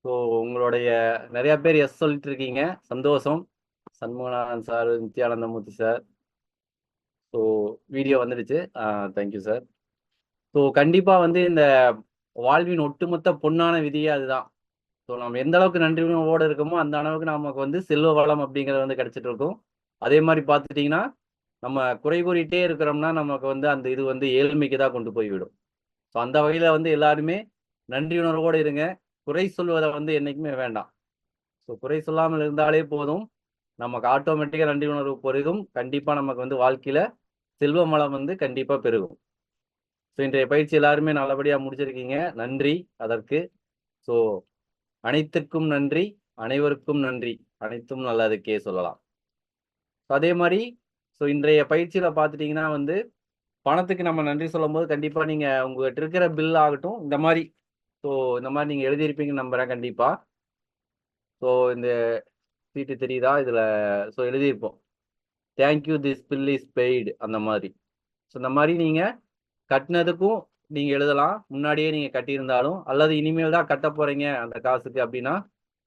So உங்களுடைய நிறைய பேர் எஸ் சொல்லிட்டு இருக்கீங்க, சந்தோஷம். Shanmuganathan sir, Nithyanandamoorthy sir. So video வந்துடுச்சு. Thank you sir. ஸோ கண்டிப்பாக வந்து இந்த வாழ்வின் ஒட்டுமொத்த பொன்னான விதியே அதுதான். ஸோ நம்ம எந்த அளவுக்கு நன்றி உணர்வோடு இருக்கோமோ அந்த அளவுக்கு நமக்கு வந்து செல்வ வளம் அப்படிங்கிறது வந்து கிடைச்சிட்டு இருக்கும். அதே மாதிரி பார்த்துட்டிங்கன்னா நம்ம குறை கூறிட்டே இருக்கிறோம்னா நமக்கு வந்து அந்த இது வந்து ஏழ்மைக்கு தான் கொண்டு போய் விடும். ஸோ அந்த வகையில் வந்து எல்லாருமே நன்றி உணர்வோடு இருங்க. குறை சொல்வதை வந்து என்றைக்குமே வேண்டாம். ஸோ குறை சொல்லாமல் இருந்தாலே போதும், நமக்கு ஆட்டோமேட்டிக்காக நன்றி உணர்வு பெருகும். கண்டிப்பாக நமக்கு வந்து வாழ்க்கையில் செல்வ வளம் வந்து கண்டிப்பாக பெருகும். ஸோ இன்றைய பயிற்சி எல்லாருமே நல்லபடியாக முடிச்சிருக்கீங்க, நன்றி அதற்கு. ஸோ அனைத்துக்கும் நன்றி, அனைவருக்கும் நன்றி, அனைத்தும் நல்லதுக்கே சொல்லலாம். அதே மாதிரி ஸோ இன்றைய பயிற்சியில் பார்த்துட்டிங்கன்னா வந்து பணத்துக்கு நம்ம நன்றி சொல்லும்போது கண்டிப்பாக நீங்கள் உங்கள்கிட்ட இருக்கிற பில் ஆகட்டும் இந்த மாதிரி, ஸோ இந்த மாதிரி நீங்கள் எழுதியிருப்பீங்கன்னு நம்புகிறேன் கண்டிப்பாக. ஸோ இந்த சீட்டு தெரியுதா இதில்? ஸோ எழுதியிருப்போம், thank you this bill is paid அந்த மாதிரி. ஸோ இந்த மாதிரி நீங்கள் கட்டினதுக்கும் நீங்கள் எழுதலாம், முன்னாடியே நீங்கள் கட்டியிருந்தாலும், அல்லது இனிமேல் தான் கட்ட போகிறீங்க அந்த காசுக்கு அப்படின்னா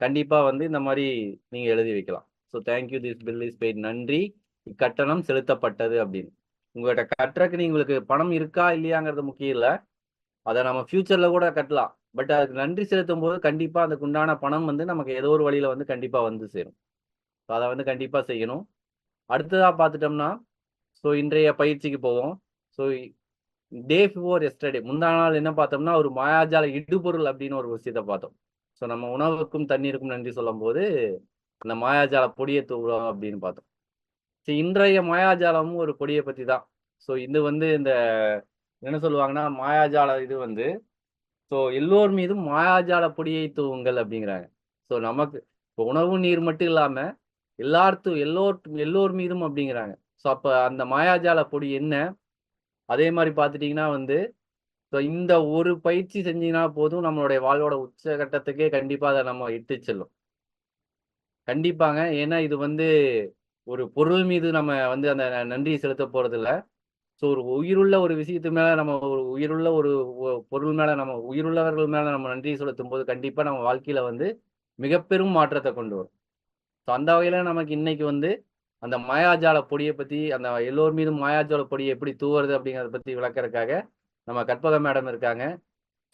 கண்டிப்பாக வந்து இந்த மாதிரி நீங்கள் எழுதி வைக்கலாம். So thank you this bill is paid, நன்றி இக்கட்டணம் செலுத்தப்பட்டது அப்படின்னு. உங்கள்கிட்ட கட்டுறதுக்கு உங்களுக்கு பணம் இருக்கா இல்லையாங்கிறது முக்கியம் இல்லை, அதை நம்ம ஃபியூச்சரில் கூட கட்டலாம். பட் அதுக்கு நன்றி செலுத்தும் போது கண்டிப்பாக அதுக்கு உண்டான பணம் வந்து நமக்கு ஏதோ ஒரு வழியில் வந்து கண்டிப்பாக வந்து சேரும். ஸோ அதை வந்து கண்டிப்பாக செய்யணும். அடுத்ததாக பார்த்துட்டோம்னா ஸோ இன்றைய பயிற்சிக்கு போவோம். ஸோ டே பிஃபோர் எஸ்டர்டே, முந்தா நாள் என்ன பார்த்தோம்னா ஒரு மாயாஜால இடுபொருள் அப்படின்னு ஒரு விஷயத்தை பார்த்தோம். ஸோ நம்ம உணவுக்கும் தண்ணீருக்கும் நன்றி சொல்லும் போது அந்த மாயாஜால பொடியை தூவுறோம் அப்படின்னு பார்த்தோம். ஸோ இன்றைய மாயாஜாலமும் ஒரு பொடியை பற்றி தான். ஸோ இது வந்து இந்த என்ன சொல்லுவாங்கன்னா மாயாஜால இது வந்து ஸோ எல்லோர் மீதும் மாயாஜால பொடியை தூவுங்கள் அப்படிங்கிறாங்க. ஸோ நமக்கு இப்போ உணவு நீர் மட்டும் இல்லாமல் எல்லோர் மீதும் அப்படிங்கிறாங்க. ஸோ அப்போ அந்த மாயாஜால பொடி என்ன? அதே மாதிரி பார்த்துட்டிங்கன்னா வந்து ஸோ இந்த ஒரு பயிற்சி செஞ்சீங்கன்னா போதும், நம்மளுடைய வாழ்வோட உச்சகட்டத்துக்கே கண்டிப்பாக அதை நம்ம இட்டு செல்லும். கண்டிப்பாங்க. ஏன்னா இது வந்து ஒரு பொருள் மீது நம்ம வந்து அந்த நன்றி செலுத்த போறதில்ல. ஸோ ஒரு உயிருள்ள ஒரு விஷயத்து மேல நம்ம ஒரு உயிருள்ள ஒரு பொருள் மேல நம்ம உயிருள்ளவர்கள் மேல நம்ம நன்றி செலுத்தும் போது கண்டிப்பா நம்ம வாழ்க்கையில வந்து மிகப்பெரும் மாற்றத்தை கொண்டு வரும். ஸோ அந்த வகையில நமக்கு இன்னைக்கு வந்து அந்த மாயாஜால பொடியை பத்தி, அந்த எல்லோர் மீதும் மாயாஜால பொடியை எப்படி தூவுறது அப்படிங்கிறத பத்தி விளக்கறதுக்காக நம்ம கற்பகம் மேடம் இருக்காங்க.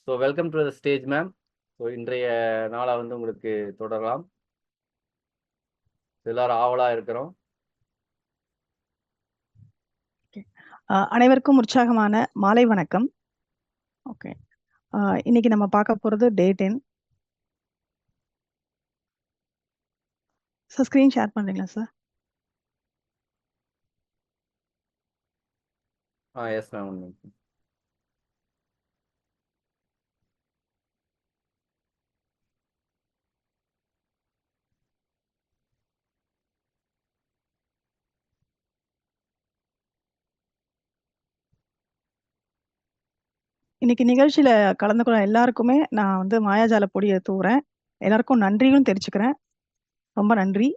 So welcome to the stage ma'am. So இன்றைய நாளை வந்து உங்களுக்கு தொடரலாம். எல்லாரும் ஆவலா இருக்கிறோம். அனைவருக்கும் உற்சாகமான மாலை வணக்கம். ஓகே, இன்னைக்கு நம்ம பார்க்க போகிறது டே 10. சார் ஸ்க்ரீன் ஷேர் பண்ணுறீங்களா சார்? Yes ma'am. இன்னைக்கு நிகழ்ச்சியில் கலந்துக்கிற எல்லாருக்குமே நான் வந்து மாயாஜால பொடியை தூவுறேன். எல்லாருக்கும் நன்றியும் தெரிவிச்சுக்கிறேன். ரொம்ப நன்றி.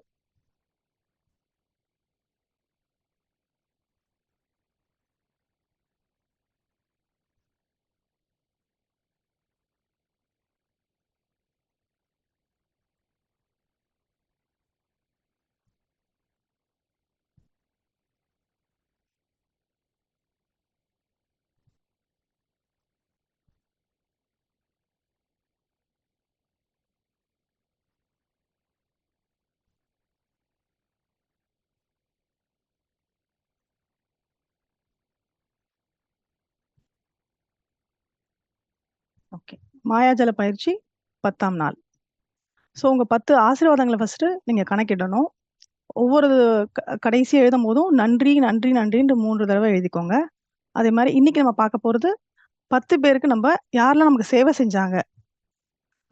ஓகே, மாயாஜால பயிற்சி 10ஆம் நாள். ஸோ உங்கள் 10 ஆசீர்வாதங்களை ஃபஸ்ட்டு நீங்கள் கணக்கிடணும். ஒவ்வொரு கடைசி எழுதும் போதும் நன்றி நன்றி நன்றின்னு 3 தடவை எழுதிக்கோங்க. அதே மாதிரி இன்னைக்கு நம்ம பார்க்க போகிறது 10 பேருக்கு நம்ம யாரெல்லாம் நமக்கு சேவை செஞ்சாங்க,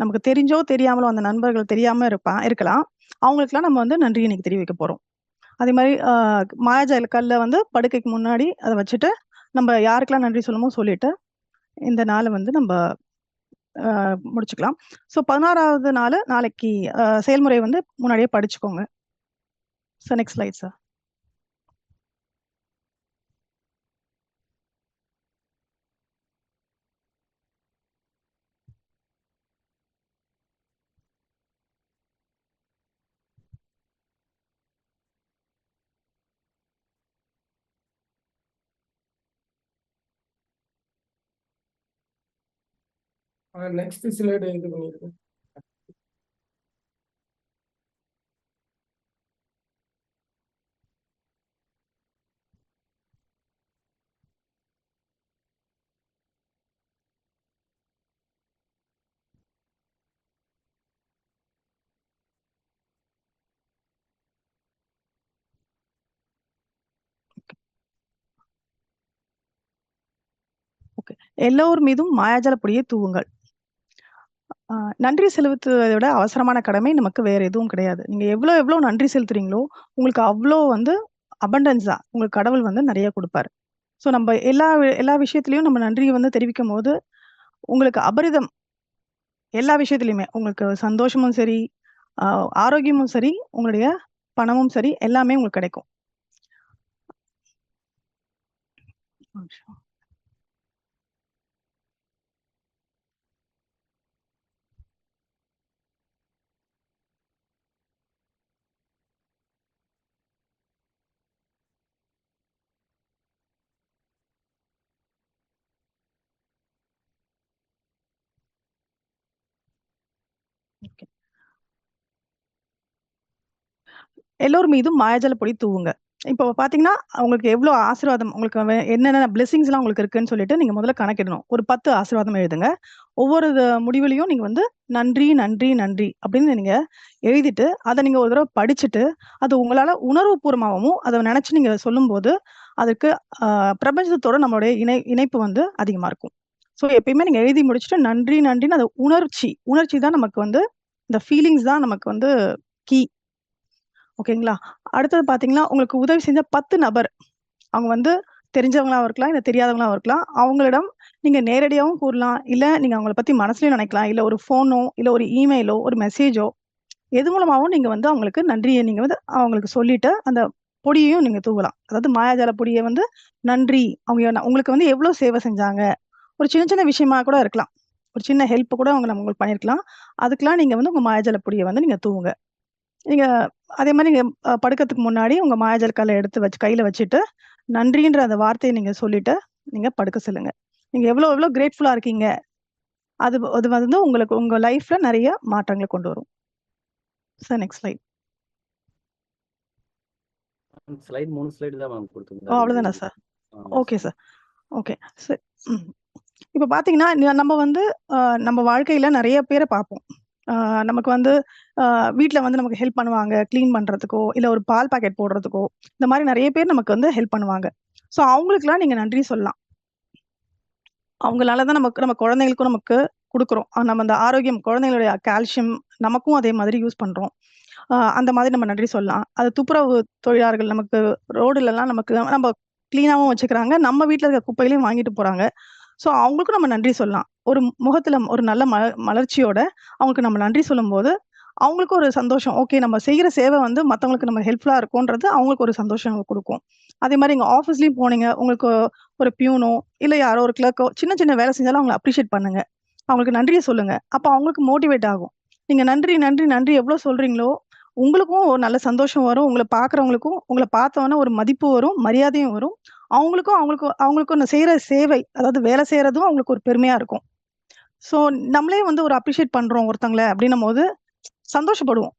நமக்கு தெரிஞ்சோ தெரியாமலோ அந்த நண்பர்கள் தெரியாம இருக்கலாம், அவங்களுக்குலாம் நம்ம வந்து நன்றி இன்னைக்கு தெரிவிக்க போறோம். அதே மாதிரி மாயாஜால கல்லை வந்து படுக்கைக்கு முன்னாடி அதை வச்சுட்டு நம்ம யாருக்கெல்லாம் நன்றி சொல்லணுமோ சொல்லிட்டு இந்த நாளை வந்து நம்ம முடிச்சுக்கலாம். ஸோ 16வது நாள் நாளைக்கு செயல்முறை வந்து முன்னாடியே படிச்சுக்கோங்க. Sir next slide sir. Next slide இது பண்ணிருக்கேன். ஓகே. எல்லோர் மீதும் மாயாஜால பொடியை தூவுங்கள். நன்றி செலுத்துவதை விட அவசரமான கடமை நமக்கு வேற எதுவும் கிடையாது. நீங்க எவ்வளோ நன்றி செலுத்துறீங்களோ, உங்களுக்கு அவ்ளோ வந்து அபண்டன்ஸா உங்களுக்கு கடவுள் வந்து நெறைய குடுப்பாரு. ஸோ நம்ம எல்லா விஷயத்திலயும் நம்ம நன்றிய வந்து தெரிவிக்கும்போது, உங்களுக்கு அபரிதம் எல்லா விஷயத்திலயுமே உங்களுக்கு சந்தோஷமும் சரி, அ ஆரோக்கியமும் சரி, உங்களுடைய பணமும் சரி, எல்லாமே உங்களுக்கு கிடைக்கும். ஒரு நிமிஷம். ஓகே. எல்லோர் மீதும் மாயாஜால பொடி தூவுங்க. இப்போ பார்த்தீங்கன்னா, உங்களுக்கு எவ்ளோ ஆசீர்வாதம் உங்களுக்கு என்னென்ன பிளெஸிங்ஸ்லாம் உங்களுக்கு இருக்குன்னு சொல்லிட்டு நீங்க முதல்ல கணக்கிடணும். ஒரு 10 ஆசீர்வாதம் எழுதுங்க. ஒவ்வொரு முடிவிலயும் நீங்க வந்து நன்றி, நன்றி, நன்றி அப்படின்னு நீங்க எழுதிட்டு, அத நீங்க ஒரு தடவ படிச்சுட்டு, அது உங்களால உணர்வுபூர்வமாவும் அத நெனச்சு நீங்க சொல்லும்போது, அதுக்கு பிரபஞ்சத்தோட நம்மளுடைய இணைப்பு வந்து அதிகமா இருக்கும். ஸோ எப்பயுமே நீங்க எழுதி முடிச்சுட்டு நன்றி, நன்றின்னு அது உணர்ச்சி தான் நமக்கு வந்து இந்த ஃபீலிங்ஸ் தான் நமக்கு வந்து கீ. ஓகேங்களா? அடுத்தது பார்த்தீங்கன்னா, உங்களுக்கு உதவி செஞ்ச 10 நபர். அவங்க வந்து தெரிஞ்சவங்களாவும் இருக்கலாம், இல்ல தெரியாதவங்களாவும் இருக்கலாம். அவங்களிடம் நீங்க நேரடியாவும் கூறலாம். இல்ல நீங்க அவங்கள பத்தி மனசுலயும் நினைக்கலாம். இல்ல ஒரு ஃபோனோ, இல்ல ஒரு இமெயிலோ, ஒரு மெசேஜோ எது மூலமாவும் நீங்க வந்து அவங்களுக்கு நன்றிய நீங்க வந்து அவங்களுக்கு சொல்லிட்டு, அந்த பொடியையும் நீங்க தூவலாம். அதாவது மாயாஜால பொடிய வந்து நன்றி. அவங்க உங்களுக்கு வந்து எவ்ளோ சேவை செஞ்சாங்க. ஒரு சின்ன சின்ன விஷயமா கூட இருக்கலாம். ஒரு சின்ன ஹெல்ப் கூட அவங்க உங்களுக்கு பண்ணியிருக்கலாம். அதுக்கெல்லாம் நீங்க வந்து உங்க மாயாஜால பொடிய வந்து நீங்க தூவுங்க. நீங்க அதே மாரி நீங்க படுக்கறதுக்கு முன்னாடி உங்க மாயாஜால கல்ல எடுத்து கையில வச்சுட்டு, நன்றின்ற அந்த வார்த்தைய நீங்க சொல்லிட்டு, நீங்க படுக்க செல்லுங்க. நீங்க எவ்ளோ கிரேட்ஃபுல்லா இருக்கீங்க. அது வந்து உங்களுக்கு உங்க லைஃப்ல நெறைய மாற்றங்கள கொண்டு வரும். Sir next slide. Slide 3 slide தான் மேம் ஓ! குடுத்துருந்தாரு. அவ்வளோதானா சார்? ஆமா ஓகே சார். சார். ஓகே. சரி. ம். இப்ப பார்த்தீங்கன்னா, நம்ம வந்து நம்ம வாழ்க்கையில நெறைய பேர பார்ப்போம். அ நமக்கு வந்து வீட்ல வந்து நமக்கு ஹெல்ப் பண்ணுவாங்க. கிளீன் பண்றதுக்கோ, இல்ல ஒரு பால் பாக்கெட் போடுறதுக்கோ, இந்த மாரி நெறைய பேர் நமக்கு வந்து ஹெல்ப் பண்ணுவாங்க. ஸோ அவங்களுக்கெல்லாம் நீங்க நன்றி சொல்லலாம். அவங்களால தான் நம்ம குழந்தைகளுக்கும் நமக்கு குடுக்குறோம். நம்ம அந்த ஆரோக்கியம் குழந்தைகளுடைய கால்சியம் நமக்கும் அதே மாதிரி யூஸ் பண்றோம். அந்த மாதிரி நம்ம நன்றி சொல்லலாம். அது துப்புரவு தொழிலாளர்கள் நமக்கு ரோடுலலாம் நமக்கு நம்ம கிளீனாவும் வச்சுக்கிறாங்க. நம்ம வீட்ல இருக்க குப்பைகளையும் வாங்கிட்டு போறாங்க. ஸோ அவங்களுக்கும் நம்ம நன்றி சொல்லலாம். ஒரு முகத்துல ஒரு நல்ல மலர்ச்சியோட அவங்களுக்கு நம்ம நன்றி சொல்லும்போது, அவங்களுக்கும் ஒரு சந்தோஷம். ஓகே நம்ம செய்ற சேவை வந்து மத்தவங்களுக்கு நம்ம ஹெல்ப்ஃபுல்லா இருக்கோன்றது அவங்களுக்கு ஒரு சந்தோஷம் குடுக்கும். அதே மாரி எங்க ஆஃபீஸ்லயும் போனீங்க, உங்களுக்கு ஒரு பியூனோ, இல்ல யாரோ ஒரு கிளர்க்கோ சின்ன சின்ன வேலை செஞ்சாலும் அவங்கள அப்ரிஷியேட் பண்ணுங்க. அவங்களுக்கு நன்றிய சொல்லுங்க. அப்ப அவங்களுக்கு மோட்டிவேட் ஆகும். நீங்க நன்றி, நன்றி, நன்றி எவ்ளோ சொல்றீங்களோ, உங்களுக்கும் ஒரு நல்ல சந்தோஷம் வரும். உங்கள பார்க்குறவங்களுக்கும், உங்கள பார்த்தோனே ஒரு மதிப்பு வரும், மரியாதையும் வரும். அவங்களுக்கும் அந்த செய்ற சேவை, அதாவது வேலை செய்றதும் அவங்களுக்கு ஒரு பெருமையா இருக்கும். ஸோ நம்மளே வந்து ஒரு அப்ரிஷியேட் பண்றோம் ஒருத்தங்கள அப்டின்னும்போது சந்தோஷப்படுவோம்.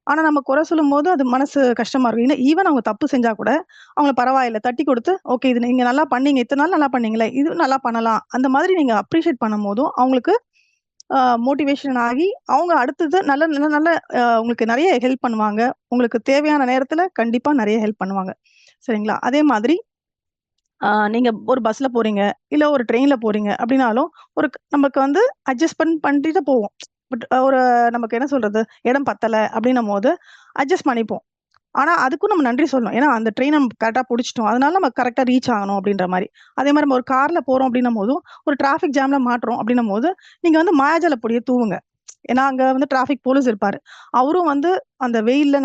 ஆனா நம்ம குறை சொல்லும்போது அது மனசு கஷ்டமா இருக்கும். ஈவன் அவங்க தப்பு செஞ்சா கூட, அவங்கள பரவாயில்ல தட்டி குடுத்து, ஓகே இது நீங்க நல்லா பண்ணீங்க. இத்தன நாள் நல்லா பண்ணீங்களே, இது நல்லா பண்ணலாம். அந்த மாதிரி நீங்க அப்ரிஷியேட் பண்ணும்போதும், அவங்களுக்கு மோட்டிவேஷன் ஆகி, அவங்க அடுத்தது நல்ல நல்ல நல்ல உங்களுக்கு நெறைய ஹெல்ப் பண்ணுவாங்க. உங்களுக்கு தேவையான நேரத்துல கண்டிப்பா நெறைய ஹெல்ப் பண்ணுவாங்க. சரிங்களா? அதே மாதிரி நீங்க ஒரு பஸ்ல போறீங்க, இல்ல ஒரு ட்ரெயின்ல போறீங்க அப்டின்னாலும், நமக்கு வந்து பண்ணிட்டு போவோம். பட் ஒரு நமக்கு என்ன சொல்றது? இடம் பத்தல அப்டின்னும்போது அட்ஜஸ்ட் பண்ணிப்போம். ஆனா, அதுக்கும் நம்ம நன்றி சொல்லணும். ஏன்னா, அந்த ட்ரெயின நம்ம கரெக்ட்டா புடிச்சுட்டோம். அதனால நம்ம கரெக்ட்டா ரீச் ஆகணும் அப்டின்ற மாரி. அதே மாரி நம்ம ஒரு கார்ல போறோம் அப்டின்னும்போதும், ஒரு டிராஃபிக் ஜாம்ல மாட்றோம் அப்டின்னும்போது, நீங்க வந்து மாயாஜால பொடிய தூவுங்க. ஏன்னா, அங்க வந்து டிராஃபிக் போலீஸ் இருப்பாரு. அவரும் வந்து அந்த வெயில்ல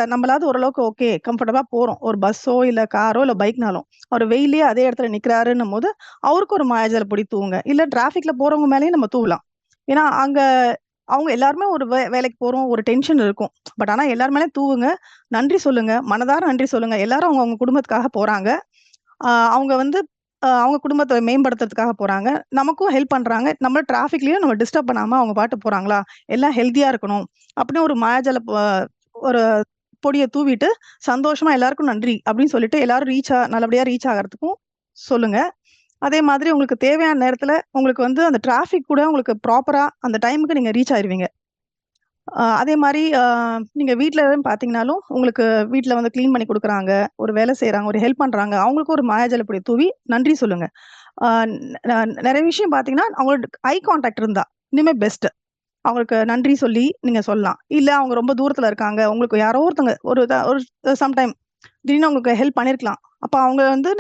நம்மளாவது ஓரளவுக்கு ஓகே கம்ஃபர்டபுளா போறோம். ஒரு பஸ்ஸோ, இல்ல காரோ, இல்ல பைக்னாலும். அவரு வெயில்லயே அதே இடத்துல நிக்கிறாருன்னும்போது, அவருக்கு ஒரு மாயாஜால பொடி தூவுங்க. இல்ல டிராஃபிக்ல போறவங்க மேலயும் நம்ம தூவலாம். ஏன்னா, அங்க அவங்க எல்லாருமே ஒரு வேலைக்கு போறோம், ஒரு டென்ஷன் இருக்கும். பட் ஆனா எல்லார் மேலயும் தூவுங்க. நன்றி சொல்லுங்க. மனதார நன்றி சொல்லுங்க. எல்லாரும் அவங்க அவங்க குடும்பத்துக்காக போறாங்க. அவங்க வந்து அவங்க குடும்பத்தை மேம்படுத்துறதுக்காக போறாங்க. நமக்கும் ஹெல்ப் பண்றாங்க. நம்ம டிராஃபிக்லயும் நம்ம டிஸ்டர்ப் பண்ணாம அவங்க பாட்டு போறாங்களா, எல்லாம் ஹெல்த்தியா இருக்கணும் அப்படின்னு ஒரு மாயாஜால ஒரு பொடிய தூவிட்டு, சந்தோஷமா எல்லாருக்கும் நன்றி அப்படின்னு சொல்லிட்டு எல்லாரும் நல்லபடியா ரீச் ஆகறதுக்கும் சொல்லுங்க. அதே மாதிரி உங்களுக்கு தேவையான நேரத்துல உங்களுக்கு வந்து அந்த டிராஃபிக் கூட உங்களுக்கு ப்ராப்பரா அந்த டைமுக்கு நீங்க ரீச் ஆயிருவீங்க. அதே மாரி நீங்க வீட்ல பார்த்தீங்கனாலும், உங்களுக்கு வீட்ல வந்து கிளீன் பண்ணி குடுக்குறாங்க, ஒரு வேலை செய்றாங்க, ஒரு ஹெல்ப் பண்றாங்க. அவங்களுக்கும் ஒரு மாயாஜால பொடி தூவி நன்றி சொல்லுங்க. அ நெறைய விஷயம் பார்த்தீங்கன்னா, அவங்களோட ஐ கான்டாக்ட் இருந்தா இன்னுமே பெஸ்ட். அவங்களுக்கு நன்றி சொல்லி நீங்க சொல்லலாம். இல்ல அவங்க ரொம்ப தூரத்துல இருக்காங்க. உங்களுக்கு யாரோ ஒருத்தவங்க ஒரு சம்டைம் திடீர்னு உங்களுக்கு ஹெல்ப் பண்ணியிருக்கலாம். அப்ப அவங்க வந்து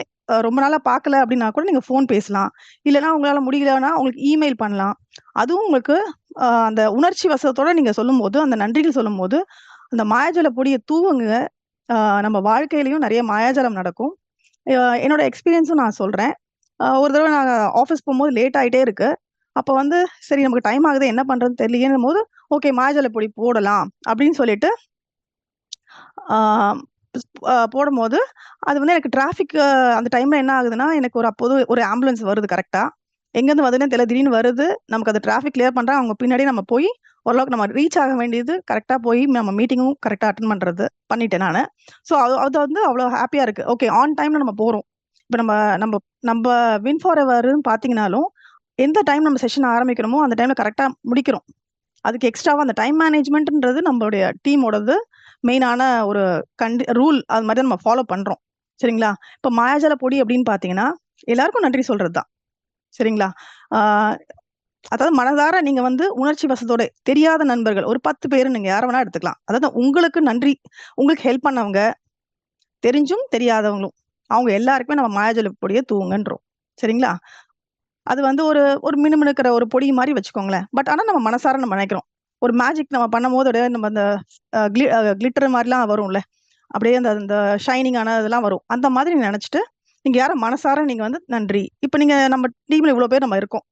ரொம்ப நாளா பார்க்கல அப்படின்னா கூட நீங்க ஃபோன் பேசலாம். இல்லன்னா உங்களால முடியலன்னா உங்களுக்கு இமெயில் பண்ணலாம். அதுவும் உங்களுக்கு அந்த உணர்ச்சி வசத்தோட நீங்க சொல்லும்போது, அந்த நன்றிகள் சொல்லும்போது, அந்த மாயாஜால பொடிய தூவுங்க. அ நம்ம வாழ்க்கையிலயும் நெறைய மாயாஜாலம் நடக்கும். என்னோட எக்ஸ்பீரியன்ஸும் நான் சொல்றேன். ஒரு தடவ நாங்க ஆஃபீஸ் போம்போது லேட் ஆயிட்டே இருக்கு. அப்ப வந்து சரி நமக்கு டைம் ஆகுது என்ன பண்றதுன்னு தெரியலையேன்னும்போது, ஓகே மாயாஜால பொடி போடலாம் அப்படின்னு சொல்லிட்டு ஆ போடும்போது, அது வந்து எனக்கு டிராஃபிக் அந்த டைம்ல என்ன ஆகுதுன்னா, எனக்கு அப்போது ஒரு ஆம்புலன்ஸ் வருது கரெக்ட்டா. எங்கேருந்து வருதுன்னே தெரியல. திடீர்னு வருது. நமக்கு அந்த டிராஃபிக் கிளியர் பண்றாங்க. அவங்க பின்னாடியே நம்ம போய் ஓரளவுக்கு நம்ம ரீச் ஆக வேண்டியது கரெக்ட்டா போய் நம்ம மீட்டிங்கும் கரெக்ட்டா அட்டெண்ட் பண்றது பண்ணிட்டேன் நானு. ஸோ அது வந்து அவ்வளோ ஹேப்பியா இருக்கு. ஓகே ஆன் டைம்ல நம்ம போறோம். இப்ப நம்ம நம்ப நம்ப வின் ஃபார் எவர்ன்னு பார்த்தீங்கனாலும், எந்த டைம் நம்ம செஷன் ஆரம்பிக்கிறோமோ, அந்த டைம்ல கரெக்ட்டா முடிக்கிறோம். அதுக்கு எக்ஸ்ட்ராவா அந்த டைம் மேனேஜ்மெண்ட்ன்றது நம்மளுடைய டீமோடது மெயினான ஒரு ரூல். அது மாரி தான் நம்ம ஃபாலோ பண்றோம். சரிங்களா? இப்ப மாயாஜால பொடி அப்படின்னு பார்த்தீங்கன்னா, எல்லாருக்கும் நன்றி சொல்றது தான். சரிங்களா? ஆ அதாவது மனதார நீங்க வந்து உணர்ச்சி வசத்தோட தெரியாத நண்பர்கள் ஒரு 10 பேரு நீங்க யார வேணா எடுத்துக்கலாம். அதாவது உங்களுக்கு நன்றி, உங்களுக்கு ஹெல்ப் பண்ணவங்க, தெரிஞ்சும் தெரியாதவங்களும். அவங்க எல்லாருக்குமே நம்ம மாயாஜால பொடிய தூவுங்கன்றோம். சரிங்களா? அது வந்து ஒரு ஒரு மினுமினுக்கிற ஒரு பொடி மாரி வச்சுக்கோங்களேன். பட் ஆனா நம்ம மனசார நம்ம நினைக்கிறோம். ஒரு மேஜிக் நம்ம பண்ணும்போது அப்படியே நம்ம அந்த கிளிட்டர் மாரிலாம் வரும்ல. அப்படியே அந்த அந்த ஷைனிங் ஆன இதெல்லாம் வரும். அந்த மாதிரி நீங்க நெனச்சுட்டு, நீங்க யார மனசார நீங்க வந்து நன்றி. இப்ப நீங்க நம்ம டீம்ல இவ்ளோ பேர் நம்ம இருக்கோம்.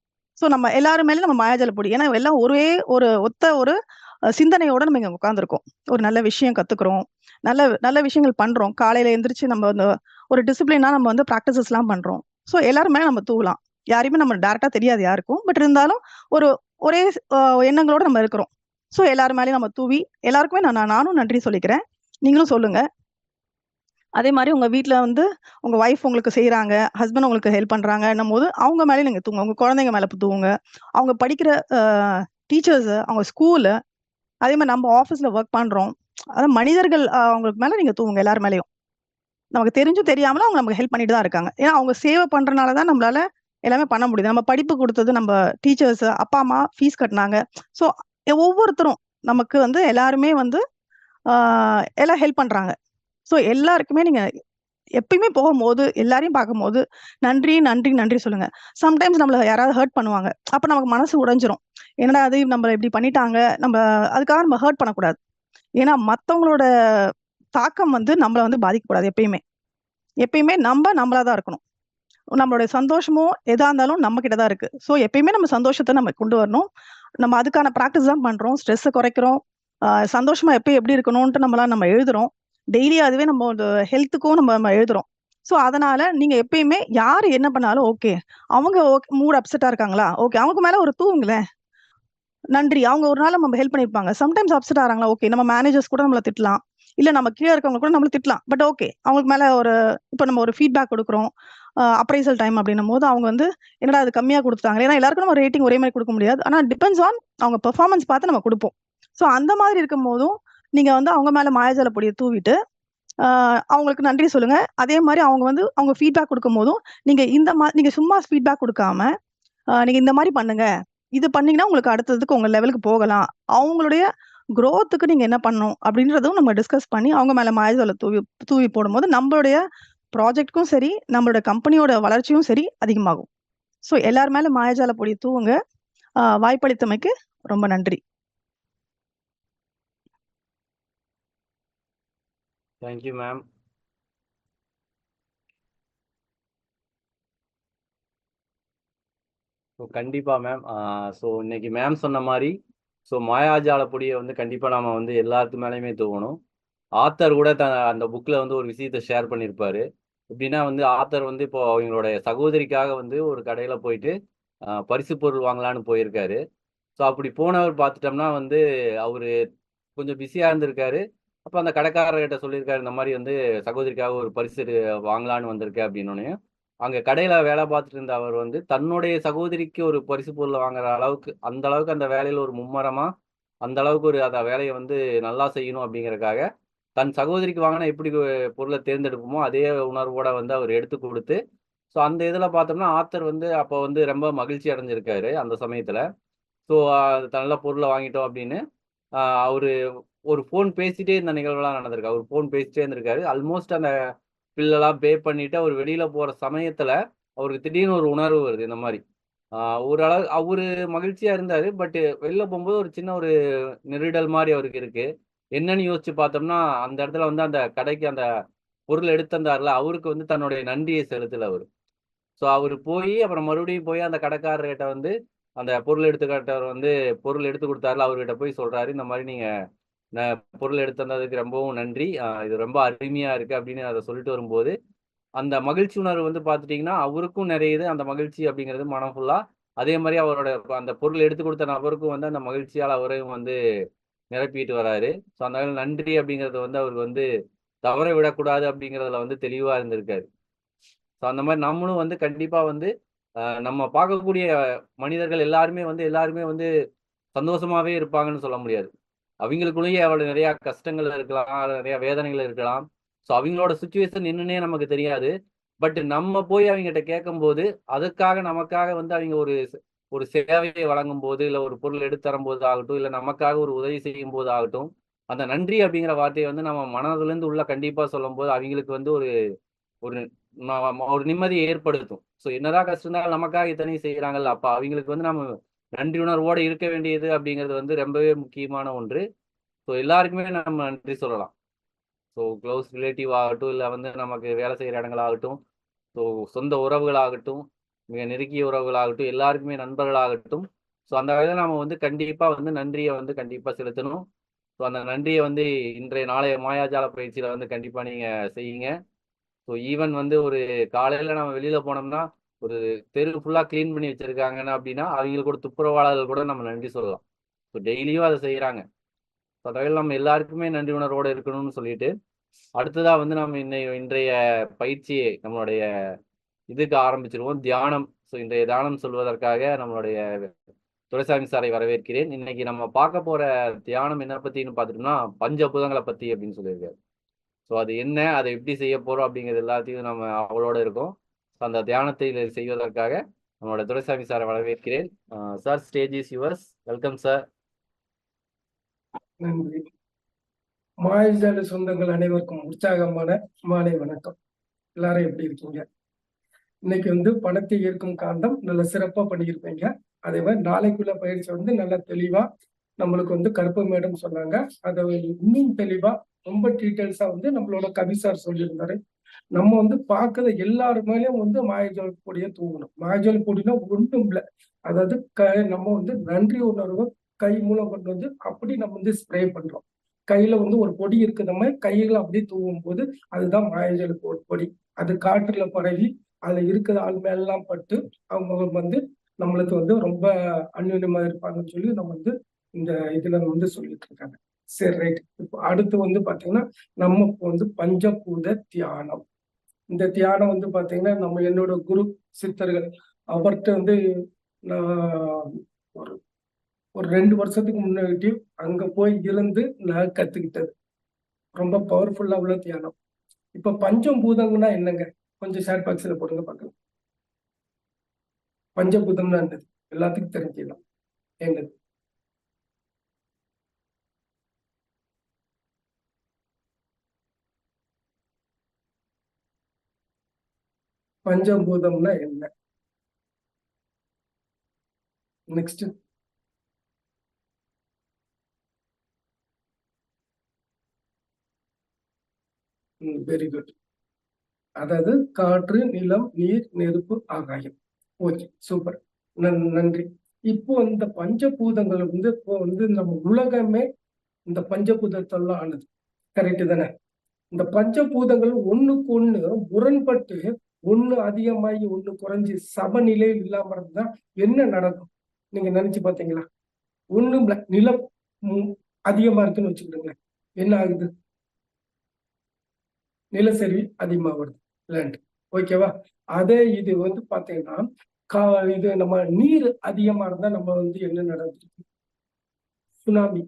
ஸோ நம்ம எல்லார் மேலயும் நம்ம மாயாஜால பொடி. ஏன்னா எல்லாம் ஒரே ஒத்த ஒரு சிந்தனையோட நம்ம இங்க உட்கார்ந்துருக்கோம். ஒரு நல்ல விஷயம் கத்துக்கிறோம். நல்ல நல்ல விஷயங்கள் பண்றோம். காலையில எந்திரிச்சு நம்ம அந்த ஒரு டிசிப்ளினா நம்ம வந்து பிராக்டிசஸ்லாம் பண்றோம். ஸோ எல்லார் மேல நம்ம தூவலாம். யாரையுமே நம்ம டைரக்ட்டா தெரியாது யாருக்கும். பட் இருந்தாலும் ஒரு ஒரே அ எண்ணங்களோட நம்ம இருக்கிறோம். ஸோ எல்லார் மேலயும் நம்ம தூவி, எல்லாருக்குமே நானும் நன்றி சொல்லிக்கிறேன். நீங்களும் சொல்லுங்க. அதே மாரி உங்க வீட்ல வந்து உங்க ஒய்ஃப் உங்களுக்கு செய்றாங்க, ஹஸ்பண்ட் உங்களுக்கு ஹெல்ப் பண்றாங்கன்னும்போது, அவங்க மேலயும் நீங்க தூவுங்க. உங்க குழந்தைங்க மேல தூவுங்க. அவங்க படிக்கிற டீச்சர்ஸ், அவங்க ஸ்கூலு, அதே மாரி நம்ம ஆஃபீஸ்ல ஒர்க் பண்றோம். அதாவது மனிதர்கள் அவங்களுக்கு மேல நீங்க தூவுங்க எல்லார் மேலயும். நமக்கு தெரிஞ்சும் தெரியாமலும் அவங்க நமக்கு ஹெல்ப் பண்ணிட்டு தான் இருக்காங்க. ஏன்னா அவங்க சேவை பண்றனால தான் நம்மளால எல்லாமே பண்ண முடியுது. நம்ம படிப்பு குடுத்தது நம்ம டீச்சர்ஸ், அப்பா, அம்மா ஃபீஸ் கட்டுனாங்க. ஸோ ஒவ்வொருத்தரும் நமக்கு வந்து எல்லாருமே வந்து ஆ எல்லாம் ஹெல்ப் பண்றாங்க. ஸோ எல்லாருக்குமே நீங்க எப்பயுமே போகும்போது, எல்லாரையும் பார்க்கும்போது, நன்றி, நன்றி, நன்றி சொல்லுங்க. சம்டைம்ஸ் நம்மள யாராவது ஹர்ட் பண்ணுவாங்க. அப்ப நமக்கு மனசு உடைஞ்சிரும். என்னடா இது நம்மள இப்படி பண்ணிட்டாங்க. அதுக்காக நம்ம ஹர்ட் பண்ணக்கூடாது. ஏன்னா மத்தவங்களோட தாக்கம் வந்து நம்மள வந்து பாதிக்கக்கூடாது எப்பயுமே. எப்பயுமே நம்மளா தான் இருக்கணும். நம்மளுடைய சந்தோஷமும் எதா இருந்தாலும் நம்ம கிட்ட தான் இருக்கு. ஸோ எப்பயுமே நம்ம சந்தோஷத்த நம்ம கொண்டு வரணும். நம்ம அதுக்கான பிராக்டிஸ் தான் பண்றோம். ஸ்ட்ரெஸ்ஸ குறைக்கிறோம். சந்தோஷமா எப்ப எப்படி இருக்கணும்ன்ட்டு நம்ம எழுதுறோம். டெய்லி அதுவே நம்ம ஒரு ஹெல்த்துக்கும் நம்ம எழுதுறோம். ஸோ அதனால நீங்க எப்பயுமே யாரு என்ன பண்ணாலும் ஓகே. அவங்க மூட் அப்செட்டா இருக்காங்களா? ஓகே. அவங்க மேல ஒரு தூவுங்களேன். நன்றி. அவங்க ஒரு நாள் நம்ம ஹெல்ப் பண்ணியிருப்பாங்க. சம்டைம்ஸ் அப்செட் ஆகுறாங்களா? ஓகே. நம்ம மேனேஜர்ஸ் கூட நம்மள திட்டலாம். இல்ல நம்ம கீழ இருக்கவங்க கூட நம்மள திட்டலாம். But okay. அவங்களுக்கு மேல இப்ப நம்ம ஒரு ஃபீட்பேக் குடுக்குறோம். அப்ரைசல் டைம் அப்டின்னும்போது அவங்க வந்து என்னடா இது கம்மியா குடுத்துட்டாங்களே! ஏன்னா எல்லாருக்கும் நம்ம ரேட்டிங் ஒரே மாரி குடுக்க முடியாது. ஆனா டிபெண்ட்ஸ் ஆன் அவங்க பெர்ஃபார்மன்ஸ் பார்த்து நம்ம குடுப்போம். ஸோ அந்த மாதிரி இருக்கும்போதும், நீங்க வந்து அவங்க மேல மாயாஜால பொடிய தூவிட்டு, ஆ அவங்களுக்கு நன்றி சொல்லுங்க. அதே மாரி அவங்க வந்து அவங்க ஃபீட்பேக் குடுக்கும்போதும், நீங்க சும்மா ஃபீட்பேக் குடுக்காம, நீங்க இந்த மாரி பண்ணுங்க. இது பண்ணீங்கன்னா உங்களுக்கு அடுத்ததுக்கு உங்க லெவலுக்கு போகலாம். அவங்களுடைய குரோத்துக்கு நீங்க என்ன பண்ணணும்? அப்படின்றதும் நம்ம டிஸ்கஸ் பண்ணி அவங்க மேல மாயாஜால தூவி தூவி போடும்போது, நம்மளுடைய ப்ராஜெக்ட்க்கும் சரி, நம்மளோட கம்பெனியோட வளர்ச்சியும் சரி அதிகமாகும். ஸோ எல்லார் மேல மாயாஜால பொடி தூவுங்க. வாய்ப்பளித்தமைக்கு ரொம்ப நன்றி. Thank you ma'am. ஸோ கண்டிப்பா மேம். ஸோ இன்னைக்கு மேம் சொன்ன மாரி, ஸோ மாயாஜால பொடிய வந்து கண்டிப்பா நாம வந்து எல்லாத்து மேலயுமே தூவணும். ஆத்தர் கூட அந்த புக்ல வந்து ஒரு விஷயத்த ஷேர் பண்ணியிருப்பாரு. எப்படின்னா வந்து ஆத்தர் வந்து இப்போ அவங்களுடைய சகோதரிக்காக வந்து ஒரு கடையில போயிட்டு பரிசு பொருள் வாங்கலான்னு போயிருக்காரு. ஸோ அப்படி போனவர் பார்த்துட்டோம்னா வந்து அவரு கொஞ்சம் பிஸியா இருந்திருக்காரு. அப்ப அந்த கடைக்காரர்கிட்ட சொல்லியிருக்காரு, இந்த மாரி வந்து சகோதரிக்காக ஒரு பரிசு வாங்கலான்னு வந்திருக்கேன் அப்படின்னோனயும், அங்க கடையில வேலை பார்த்துட்டு இருந்த அவர் வந்து தன்னுடைய சகோதரிக்கு ஒரு பரிசு பொருள் வாங்குற அளவுக்கு, அந்த அளவுக்கு அந்த வேலையில ஒரு மும்மரமா, அந்த அளவுக்கு ஒரு அந்த வேலைய வந்து நல்லா செய்யணும் அப்படிங்கிறதுக்காக, தன் சகோதரிக்கு வாங்குனா எப்படி பொருள தேர்ந்தெடுப்போமோ, அதே உணர்வோட வந்து அவர் எடுத்து குடுத்து, ஸோ அந்த இதுல பார்த்தோம்னா, ஆத்தர் வந்து அப்ப வந்து ரொம்ப மகிழ்ச்சி அடைஞ்சிருக்காரு, அந்த சமயத்துல. ஸோ நல்ல பொருள வாங்கிட்டோம் அப்படின்னு, அ அவரு ஒரு ஃபோன் பேசிட்டே இந்த நிகழ்வெல்லாம் நடந்திருக்கு. அவரு ஃபோன் பேசிட்டே இருந்திருக்காரு. ஆல்மோஸ்ட் அந்த பில்லெல்லாம் பே பண்ணிட்டு அவரு வெளியில போற சமயத்துல, அவருக்கு திடீர்னு ஒரு உணர்வு வருது இந்த மாரி. ஆ ஓரளவு அவரு மகிழ்ச்சியா இருந்தாரு. பட் வெளில போம்போது ஒரு சின்ன ஒரு நெருடல் மாரி அவருக்கு இருக்கு. என்னன்னு யோசிச்சு பார்த்தோம்னா, அந்த இடத்துல வந்து அந்த கடைக்கு அந்த பொருள் எடுத்திருந்தார்ல, அவருக்கு வந்து தன்னுடைய நன்றிய செலுத்தல அவரு. ஸோ அவரு போயி, அப்புறம் மறுபடியும் போய் அந்த கடைக்காரர்கிட்ட வந்து, அந்த பொருள் எடுத்துக்காட்டவர் வந்து பொருள் எடுத்து குடுத்தார்ல, அவர்கிட்ட போய் சொல்றாரு, "இந்த மாரி நீங்க பொருள் எடுத்து தந்ததுக்கு ரொம்பவும் நன்றி. இது ரொம்ப அருமையா இருக்கு." அப்படின்னு அத சொல்லிட்டு வரும்போது, அந்த மகிழ்ச்சி உணர்வு வந்து பார்த்துட்டீங்கன்னா, அவருக்கும் நிறையுது அந்த மகிழ்ச்சி அப்படிங்கிறது மனம் ஃபுல்லா. அதே மாரி அவரோட அந்த பொருள் எடுத்துக் குடுத்த நபருக்கும் வந்து அந்த மகிழ்ச்சியால அவரையும் வந்து நிரப்பிட்டு வராரு. ஸோ அந்த வகையில நன்றி அப்படிங்கிறது வந்து அவருக்கு வந்து தவற விடக்கூடாது அப்படிங்கிறதுல வந்து தெளிவா இருந்திருக்காரு. ஸோ அந்த மாரி நம்மளும் வந்து கண்டிப்பா வந்து நம்ம பார்க்கக்கூடிய மனிதர்கள் எல்லாருமே வந்து சந்தோஷமாவே இருப்பாங்கன்னு சொல்ல முடியாது. அவிங்களுக்குள்ளேயே அவ்வளவு நிறைய கஷ்டங்கள் இருக்கலாம், நிறைய வேதனைகள் இருக்கலாம். ஸோ அவிங்களோட சிச்சுவேஷன் என்னன்னே நமக்கு தெரியாது. பட் நம்ம போய் அவிங்கட்ட கேட்கும்போது, அதுக்காக நமக்காக வந்து அவிங்க ஒரு சேவையை வழங்கும்போது, இல்ல ஒரு பொருள் எடுத்து தரும்போது ஆகட்டும், இல்ல நமக்காக ஒரு உதவி செய்யும்போது ஆகட்டும், அந்த நன்றி அப்படிங்கிற வார்த்தைய வந்து நம்ம மனதிலிருந்து உள்ள கண்டிப்பா சொல்லும்போது, அவிங்களுக்கு வந்து ஒரு ஒரு ஒரு நிம்மதிய ஏற்படுத்தும். ஸோ என்னதான் கஷ்டம் இருந்தாலும் நமக்காக இத்தனையும் செய்றாங்கல்ல, அப்ப அவிங்களுக்கு வந்து நம்ம நன்றி உணர்வோட இருக்க வேண்டியது அப்படிங்கிறது வந்து ரொம்பவே முக்கியமான ஒன்று. ஸோ எல்லாருக்குமே நம்ம நன்றி சொல்லலாம். ஸோ க்ளோஸ் ரிலேட்டிவ் ஆகட்டும், இல்ல வந்து நமக்கு வேலை செய்ற இடங்களாகட்டும், ஸோ சொந்த உறவுகளாகட்டும், மிக நெருங்கிய உறவுகளாகட்டும், எல்லாருக்குமே நண்பர்களாகட்டும், ஸோ அந்த வகையில நாம வந்து கண்டிப்பா வந்து நன்றிய வந்து கண்டிப்பா செலுத்தணும். ஸோ அந்த நன்றிய வந்து நாளைய மாயாஜால பயிற்சியில வந்து கண்டிப்பா நீங்க செய்யுங்க. ஸோ ஈவன் வந்து ஒரு காலையில நம்ம வெளியில போனோம்னா, ஒரு தெரு ஃபுல்லா கிளீன் பண்ணி வச்சிருக்காங்கன்னா அப்படின்னா, அவிங்களுக்கு கூட துப்புரவாளர்கள் கூட நம்ம நன்றி சொல்லலாம். ஸோ டெய்லியும் அத செய்றாங்க. ஸோ அந்த வகையில நம்ம எல்லாருக்குமே நன்றி உணர்வோட இருக்கணும்னு சொல்லிட்டு, அடுத்ததா வந்து நம்ம இன்றைய பயிற்சியை நம்மளுடைய இதுக்கு ஆரம்பிச்சுருவோம். தியானம். ஸோ இன்றைய தியானம் சொல்வதற்காக நம்மளுடைய துரைசாமி சாரை வரவேற்கிறேன். இன்னைக்கு நம்ம பார்க்க போற தியானம் என்ன பத்தின்னு பார்த்துட்டோம்னா, பஞ்சபூதங்கள பத்தி அப்படின்னு சொல்லியிருக்காரு. ஸோ அது என்ன? அத எப்படி செய்ய போறோம்? அப்படிங்கிறது எல்லாத்தையும் நம்ம அவளோட இருக்கோம். ஸோ அந்த தியானத்தை செய்வதற்காக நம்மளோட துரைசாமி சாரை வரவேற்கிறேன். Sir stage is yours. Welcome sir. நன்றி. மாயஜால சொந்தங்கள் அனைவருக்கும் உற்சாகமான மாலை வணக்கம். எல்லாரும் எப்படி இருக்கீங்க? இன்னைக்கு வந்து பணத்தை ஈர்க்கும் காந்தம் நல்ல சிறப்பா பண்ணியிருப்பீங்க. அதே மாதிரி நாளைக்குள்ள பயிற்சி வந்து நல்ல தெளிவா நம்மளுக்கு வந்து கருப்பு மேடம் சொன்னாங்க. அதை இன்னும் தெளிவா ரொம்ப டீட்டெயில்ஸா வந்து நம்மளோட கவி சார் சொல்லியிருந்தாரு. நம்ம வந்து பார்க்கற எல்லாரு மேலேயும் வந்து மாயஜால் பொடியை தூவணும். மாயஜால் பொடினா ஒன்றும் இல்லை. அதாவது நம்ம வந்து நன்றி உணர்வு கை மூலம் கொண்டு வந்து அப்படி நம்ம வந்து ஸ்ப்ரே பண்றோம். கையில வந்து ஒரு பொடி இருக்கு, நம்ம கைகளை அப்படியே தூவும் போது அதுதான் மாயஜால் பொடி. அது காற்றுல பரவி அதுல இருக்கிற ஆள் மேலாம் பட்டு அவங்க வந்து நம்மளுக்கு வந்து ரொம்ப அந்யுன்யமா இருப்பாங்கன்னு சொல்லி நம்ம வந்து இந்த இதுல வந்து சொல்லிட்டு இருக்காங்க. சரி, ரைட். இப்போ அடுத்து வந்து பாத்தீங்கன்னா நம்ம வந்து பஞ்சபூத தியானம். இந்த தியானம் வந்து பாத்தீங்கன்னா நம்ம என்னோட குரு சித்தர்கள் அவர்கிட்ட வந்து நான் ஒரு ஒரு 2 வருஷத்துக்கு முன்னாடி அங்க போய் இருந்து நான் கத்துக்கிட்டது. ரொம்ப பவர்ஃபுல்லா உள்ள தியானம். இப்ப பஞ்சபூதம்னா என்னங்க? கொஞ்சம் ஷேர் பாக்ஸ்ல போடுங்க பார்க்கலாம். பஞ்சபூதம்னா என்னது? எல்லாத்துக்கும் தெரிஞ்சுக்கலாம். என்னது பஞ்சபூதம்னா என்ன? நெக்ஸ்ட். Very good. அதாவது காற்று, நிலம், நீர், நெருப்பு, ஆகாயம். Okay, super. நன்றி. இப்போ இந்த பஞ்சபூதங்கள் வந்து இப்போ வந்து நம்ம உலகமே இந்த பஞ்சபூதத்தால ஆனது. கரெக்ட் தானே? இந்த பஞ்சபூதங்கள் ஒண்ணுக்கு ஒண்ணு முரண்பட்டு ஒண்ணு அதிகமாகி ஒண்ணு குறைஞ்சு சமநிலையில் இல்லாம இருந்தா என்ன நடக்கும் நீங்க நினைச்சு பாத்தீங்களா? ஒண்ணும் இல்ல, நிலம் அதிகமா இருக்குன்னு வச்சுக்கிடுங்க, என்ன ஆகுது? நிலச்சரிவு அதிகமா வருது, லேண்ட். ஓகேவா? அதே இது வந்து பாத்தீங்கன்னா இது நம்ம நீர் அதிகமா இருந்தா நம்ம வந்து என்ன நடந்துருக்கு? சுனாமி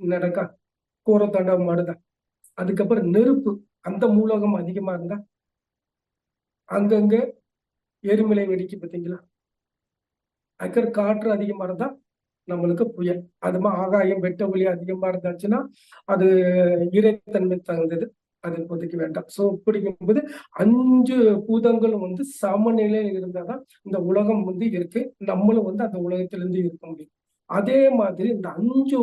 நடக்கா, கோர தாண்டவம் ஆடுதா. அதுக்கப்புறம் நெருப்பு, அந்த மூலகம் அதிகமா இருந்தா அங்கங்க எரிமலை வெடிக்கு பார்த்தீங்களா? அதுக்கப்புறம் காற்று அதிகமா இருந்தா நம்மளுக்கு புயல். அது மாதிரி ஆகாயம் வெட்ட ஒளி அதிகமா இருந்தாச்சுன்னா அது ஈரத்தன்மை தகுந்தது, அது இப்போதைக்கு வேண்டாம். ஸோ இப்படிங்கும்போது 5 பூதங்களும் வந்து சமநிலையில் இருந்தாதான் இந்த உலகம் வந்து இருக்கு, நம்மளும் வந்து அந்த உலகத்திலிருந்து இருக்க முடியும். அதே மாதிரி இந்த 5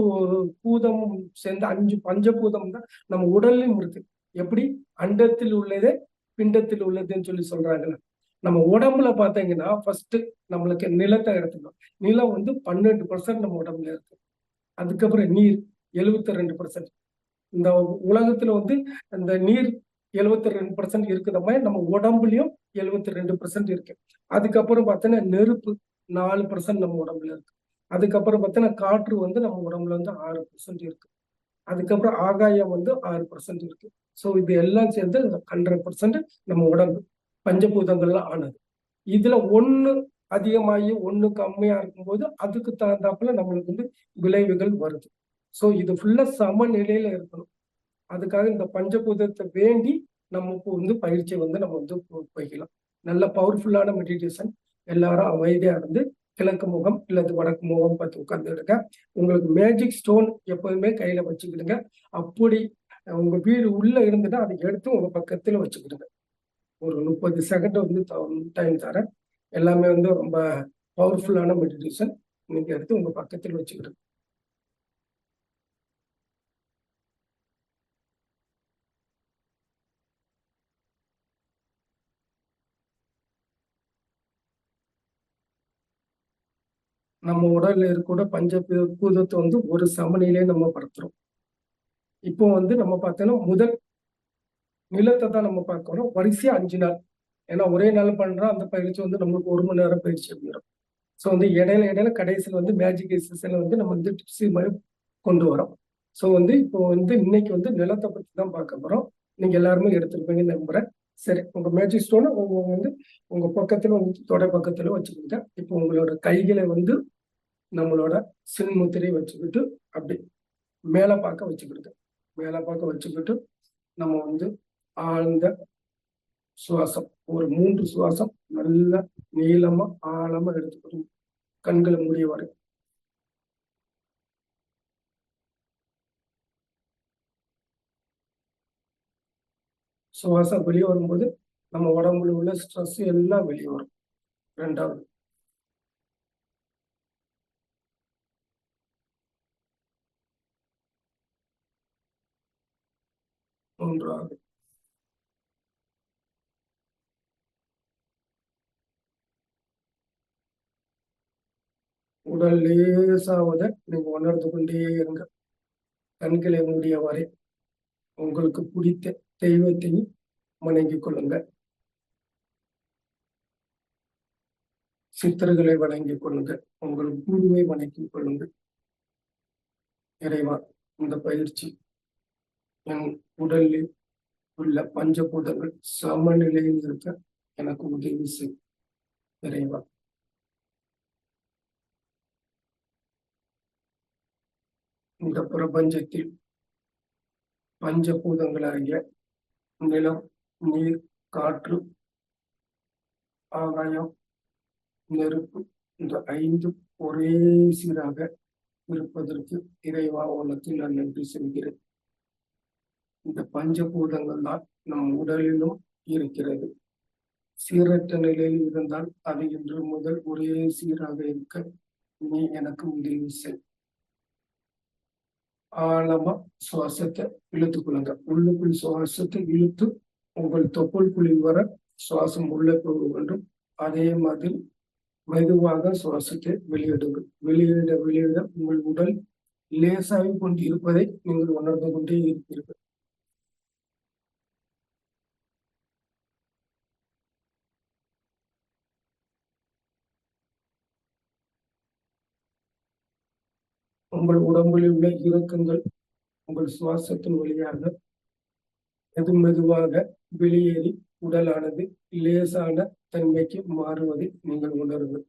பூதமும் சேர்ந்த 5 பஞ்சபூதம் தான் நம்ம உடல்லையும் இருக்கு. எப்படி? அண்டத்தில் உள்ளதே பிண்டத்தில் உள்ளதுன்னு சொல்லி சொல்றாங்கல்ல. நம்ம உடம்புல பாத்தீங்கன்னா ஃபர்ஸ்ட் நம்மளுக்கு நிலத்தை எடுத்துக்கணும். நிலம் வந்து 12% நம்ம உடம்புல இருக்கு. அதுக்கப்புறம் நீர் 72%. இந்த உலகத்துல வந்து இந்த நீர் 72% இருக்கிற மாதிரி நம்ம உடம்புலயும் 72% இருக்கு. அதுக்கப்புறம் பார்த்தோன்னா நெருப்பு 4% நம்ம உடம்புல இருக்கு. அதுக்கப்புறம் பார்த்தோன்னா காற்று வந்து நம்ம உடம்புல வந்து 6% இருக்கு. அதுக்கப்புறம் ஆகாயம் வந்து 6% இருக்கு. ஸோ இது எல்லாம் சேர்ந்து 100% நம்ம உடம்பு பஞ்சபூதங்கள்ல ஆனது. இதுல ஒண்ணு அதிகமாகி ஒண்ணு கம்மியா இருக்கும்போது அதுக்கு தகுந்தாப்புல நம்மளுக்கு வந்து விளைவுகள் வருது. ஸோ இது ஃபுல்லா சமநிலையில இருக்கணும். அதுக்காக இந்த பஞ்சபூதத்தை வேண்டி நமக்கு வந்து பயிற்சியை வந்து நம்ம வந்து போய்க்கலாம். நல்ல பவர்ஃபுல்லான மெடிடேஷன். எல்லாரும் அமைதியா இருந்து கிழக்கு முகம் இல்லது வடக்கு முகம் பார்த்து உட்கார்ந்துடுங்க. உங்களுக்கு மேஜிக் ஸ்டோன் எப்போதுமே கையில வச்சுக்கிடுங்க. அப்படி உங்க வீடு உள்ள இருந்துட்டா அதை எடுத்து உங்க பக்கத்துல வச்சுக்கிடுங்க. ஒரு 30 செகண்ட் வந்து டைம் தரேன். எல்லாமே வந்து ரொம்ப பவர்ஃபுல்லான மெடிடேஷன். நீங்க எடுத்து உங்க பக்கத்தில் வச்சுக்கிடுங்க. நம்ம உடல்ல இருக்கூட பஞ்சபூதத்தை வந்து ஒரு சமநிலையை நம்ம படுத்துறோம். இப்போ வந்து நம்ம பார்த்தோன்னா முதல் நிலத்தை தான் நம்ம பார்க்கறோம். வரிசையா 5 நாள். ஏன்னா ஒரே நாள் பண்றோம், அந்த பயிற்சி வந்து நம்மளுக்கு 1 மணி நேரம் பயிற்சி அப்படிங்கிறோம். ஸோ வந்து இடையில இடையில கடைசியில் வந்து மேஜிக் எக்ஸசைஸ்ல வந்து நம்ம வந்து டிப்ஸ் மாதிரி கொண்டு வரோம். ஸோ வந்து இப்போ வந்து இன்னைக்கு வந்து நிலத்தை பற்றி தான் பார்க்க போறோம். நீங்க எல்லாருமே எடுத்துருப்பீங்கன்னு நம்புறேன். சரி, உங்க மேஜிக் ஸ்டோனை உங்க வந்து உங்க பக்கத்துல வந்து தொடை பக்கத்துல வச்சுக்கிட்டு இப்போ உங்களோட கைகளை வந்து நம்மளோட சின்முத்திரை வச்சுக்கிட்டு அப்படி மேலே பார்க்க வச்சுக்கிட்டு நம்ம வந்து ஆழ்ந்த சுவாசம் ஒரு 3 சுவாசம் நல்ல நீளமா ஆழமா எடுத்துக்கணும். கண்களை மூடிய வரை சுவாசம் வெளியே வரும்போது நம்ம உடம்புல உள்ள ஸ்ட்ரெஸ் எல்லாம் வெளியே வரும். 2வது, 3வது, உடல் லேசாவதை நீங்க உணர்ந்து கொண்டே இருங்க. கண்களை மூடிய வரை உங்களுக்கு பிடித்த தெய்வத்தையும் வணங்கிக் கொள்ளுங்க. சித்தர்களை வணங்கிக் கொள்ளுங்க. உங்கள் குருவை வணங்கிக் கொள்ளுங்க. இறைவா, இந்த பயிற்சி என் உடலில் உள்ள பஞ்சபூதங்கள் சமநிலையில் இருக்க எனக்கு உதவி செய். இறைவா, இந்த பிரபஞ்சத்தில் பஞ்சபூதங்களாகிய நிலம், நீர், காற்று, ஆகாயம், நெருப்பு, இந்த 5 ஒரே சீராக இருப்பதற்கு இறைவா உனக்கு நான் நன்றி சொல்கிறேன். இந்த பஞ்சபூதங்கள் தான் நம் உடலிலும் இருக்கிறது. சீரற்ற நிலையில் இருந்தால் அது இன்று முதல் ஒரே சீராக இருக்க நீ எனக்கு உதவி செய். ஆழமா சுவாசத்தை இழுத்துக் கொள்ளுங்க. உள்ளுக்குள் சுவாசத்தை இழுத்து உங்கள் தொப்புள் குழி வர சுவாசம் உள்ளே போக வேண்டும். அதே மாதிரி மெதுவாக சுவாசத்தை வெளியிடுங்கள். வெளியிட உங்கள் உடல் லேசாகி கொண்டு இருப்பதை நீங்கள் உணர்ந்து கொண்டே இருப்பீர்கள். உங்கள் உடம்பில் உள்ள இறக்கங்கள் உங்கள் சுவாசத்தின் வழியாக மெதுவாக வெளியேறி உடலானது லேசான தன்மைக்கு மாறுவதை நீங்கள் உணருங்கள்.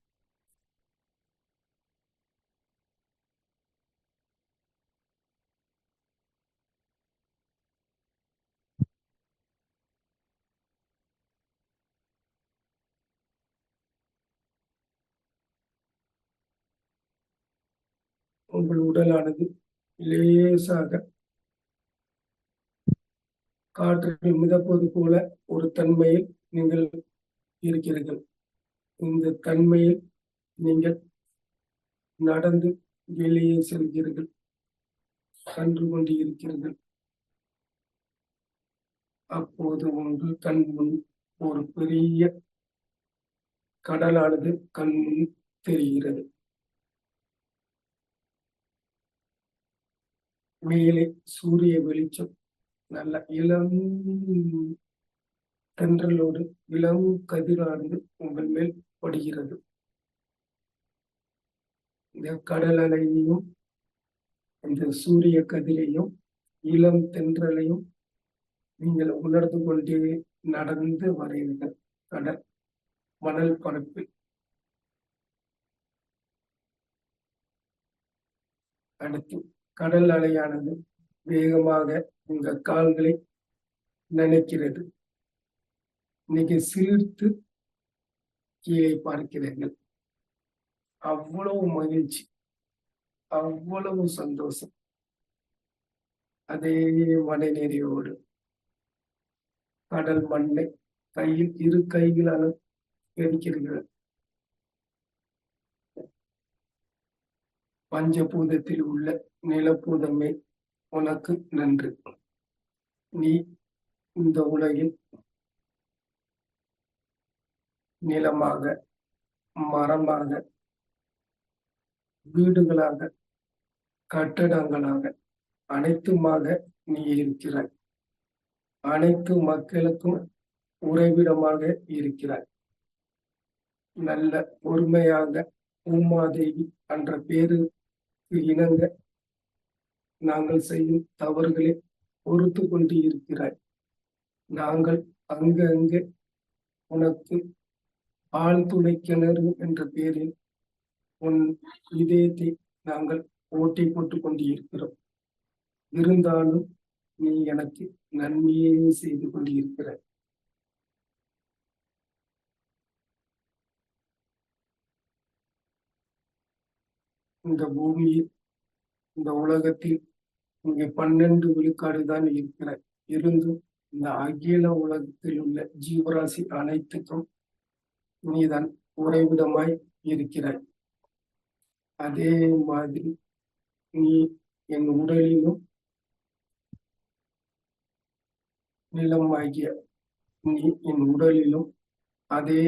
உங்கள் உடலானது லேசாக காற்றில் மிதப்பது போல ஒரு தன்மையில் நீங்கள் இருக்கிறீர்கள். இந்த தன்மையில் நீங்கள் நடந்து வெளியே செல்கிறீர்கள், சென்று கொண்டு இருக்கிறீர்கள். அப்போது உங்கள் கண் முன் ஒரு பெரிய கடலானது கண் முன் தெரிகிறது. மேலே சூரிய வெளிச்சம் நல்ல இளம் தென்றலோடு இளம் கதிரானது உங்கள் மேல் படுகிறது. இந்த கடல் அலையையும் இந்த சூரிய கதிரையும் இளம் தென்றலையும் நீங்கள் உணர்ந்து கொண்டே நடந்து வருகிறீர்கள் கடல் மணல் பரப்பில். அடுத்து கடல் அலையானது வேகமாக உங்க கால்களை நினைக்கிறது. நீங்க சிலிர்த்து கீழே பார்க்கிறீர்கள். அவ்வளவு மகிழ்ச்சி, அவ்வளவு சந்தோஷம். அதே மனநிறைவோடு கடல் மண்ணை கையில் இரு கைகளால் எடுக்கிறீர்கள். பஞ்சபூதத்தில் உள்ள நிலப்பூதமே உனக்கு நன்றி. நீ இந்த உலகில் நிலமாக, மரமாக, வீடுகளாக, கட்டடங்களாக அனைத்துமாக நீ இருக்கிறாய். அனைத்து மக்களுக்கும் உறைவிடமாக இருக்கிறாய். நல்ல பொறுமையாக பூமாதேவி என்ற பேருக்கு இணங்க நாங்கள் செய்யும் தவறுகளை பொறுத்து கொண்டு இருக்கிறாய். நாங்கள் அங்கங்கே உனக்கு ஆழ்துளை கிணறு என்ற பெயரில் உன் இதயத்தை நாங்கள் ஓட்டி போட்டுக் கொண்டு இருக்கிறோம். இருந்தாலும் நீ எனக்கு நன்மையே செய்து கொண்டு இருக்கிறாய். இந்த பூமியில், இந்த உலகத்தில் இங்கே 12 விழுக்காடு தான் இருக்கிறாய். இருந்தும் இந்த அகில உலகத்தில் உள்ள ஜீவராசி அனைத்துக்கும் நீதான் உறைவிடமாய் இருக்கிறாய். அதே மாதிரி நீ என் உடலிலும் நிலமாகிய நீ என் உடலிலும் அதே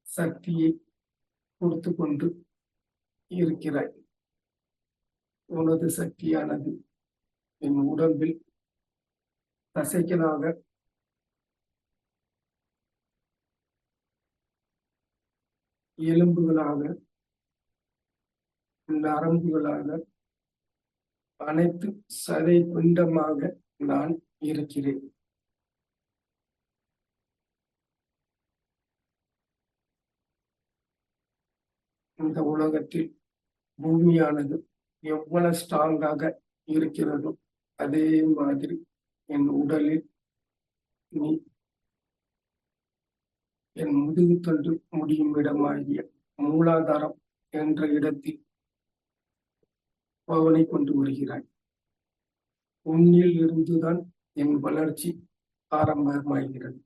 சக்தியை கொடுத்து கொண்டு இருக்கிறாய். உனது சக்தியானது என் உடம்பில் தசைகளாக, எலும்புகளாக, நரம்புகளாக, அனைத்து சதை பிண்டமாக நான் இருக்கிறேன். இந்த உலகத்தில் பூமியானது எவ்வளவு ஸ்ட்ராங்காக இருக்கிறதோ அதே மாதிரி என் உடலில் நீ என் முதுகு தண்டு முடியும் இடமாகிய மூலாதாரம் என்ற இடத்தில் பவனை கொண்டு வருகிறாய். உன்னில் இருந்துதான் என் வளர்ச்சி ஆரம்பமாகிறது.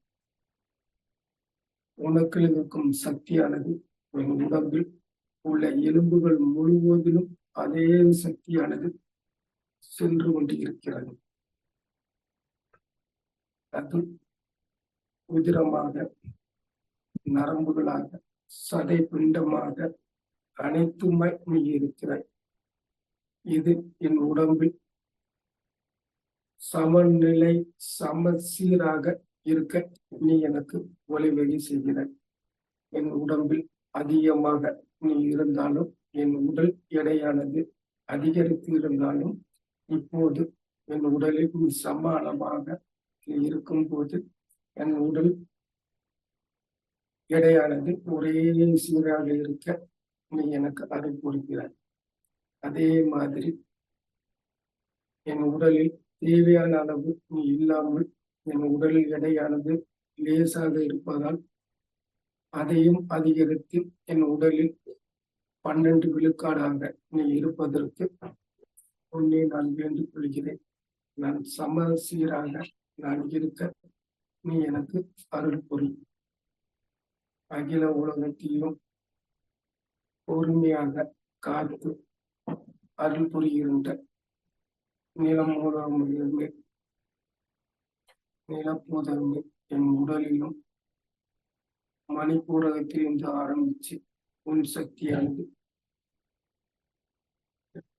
உனக்கு இருக்கும் சக்தியானது என் உடம்பில் உள்ள எலும்புகள் முழுவதிலும் அதே சக்தியானது சென்று கொண்டு இருக்கிறது. அது உதிரமாக, நரம்புகளாக, சதை பிண்டமாக அனைத்துமே நீ இருக்கிறாய். இது என் உடம்பில் சமநிலை, சமசீராக இருக்க நீ எனக்கு வழிவகை செய்கிறாய். என் உடம்பில் அதிகமாக நீ இருந்தாலும் என் உடல் எடையானது அதிகரித்து இருந்தாலும் இப்போது என் உடலில் சம அளவாக இருக்கும் போது என் உடல் எடையானது ஒரே சீராக இருக்க நீ எனக்கு அருள் புரிகிறாய். அதே மாதிரி என் உடலில் தேவையான அளவு நீ இல்லாமல் என் உடலில் எடையானது லேசாக இருப்பதால் அதையும் அதிகரித்து என் உடலில் 12 விழுக்காடாக நீ இருப்பதற்கு உன்னை நான் வேண்டிக் கொள்கிறேன். நான் சமசீராக நான் இருக்க நீ எனக்கு அருள் புரி. அகில உலகத்தையும் பொறுமையாக காத்து அருள் புரிகின்ற நிலமூலமிருந்து நிலப்பூதமே என் உடலிலும் மணிப்பூரகத்திலிருந்து ஆரம்பிச்சு உன் சக்தியானது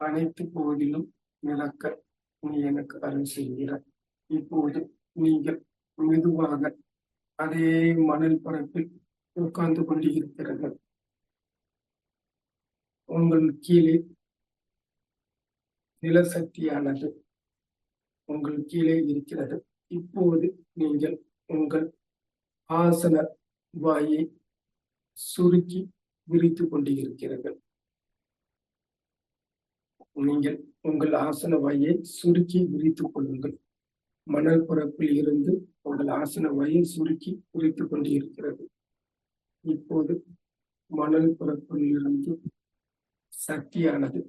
அனைத்து பகுதியிலும் நிலக்க நீ எனக்கு அருள் செய்கிறாய். இப்போது நீங்கள் மெதுவாக அதே மணல் பரப்பில் உட்கார்ந்து கொண்டு இருக்கிறீர்கள். உங்கள் கீழே நிலசக்தியானது உங்கள் கீழே இருக்கிறது. இப்போது நீங்கள் உங்கள் ஆசன வாயை சுருக்கி விரித்து கொண்டு இருக்கிறீர்கள். நீங்கள் உங்கள் ஆசன வாயை சுருக்கி விரித்துக் கொள்ளுங்கள். மணல் பரப்பில் இருந்து உங்கள் ஆசன வாயை சுருக்கி விரித்துக் கொண்டு இருக்கிறது. இப்போது மணல் பரப்பில் இருந்து சக்தியானது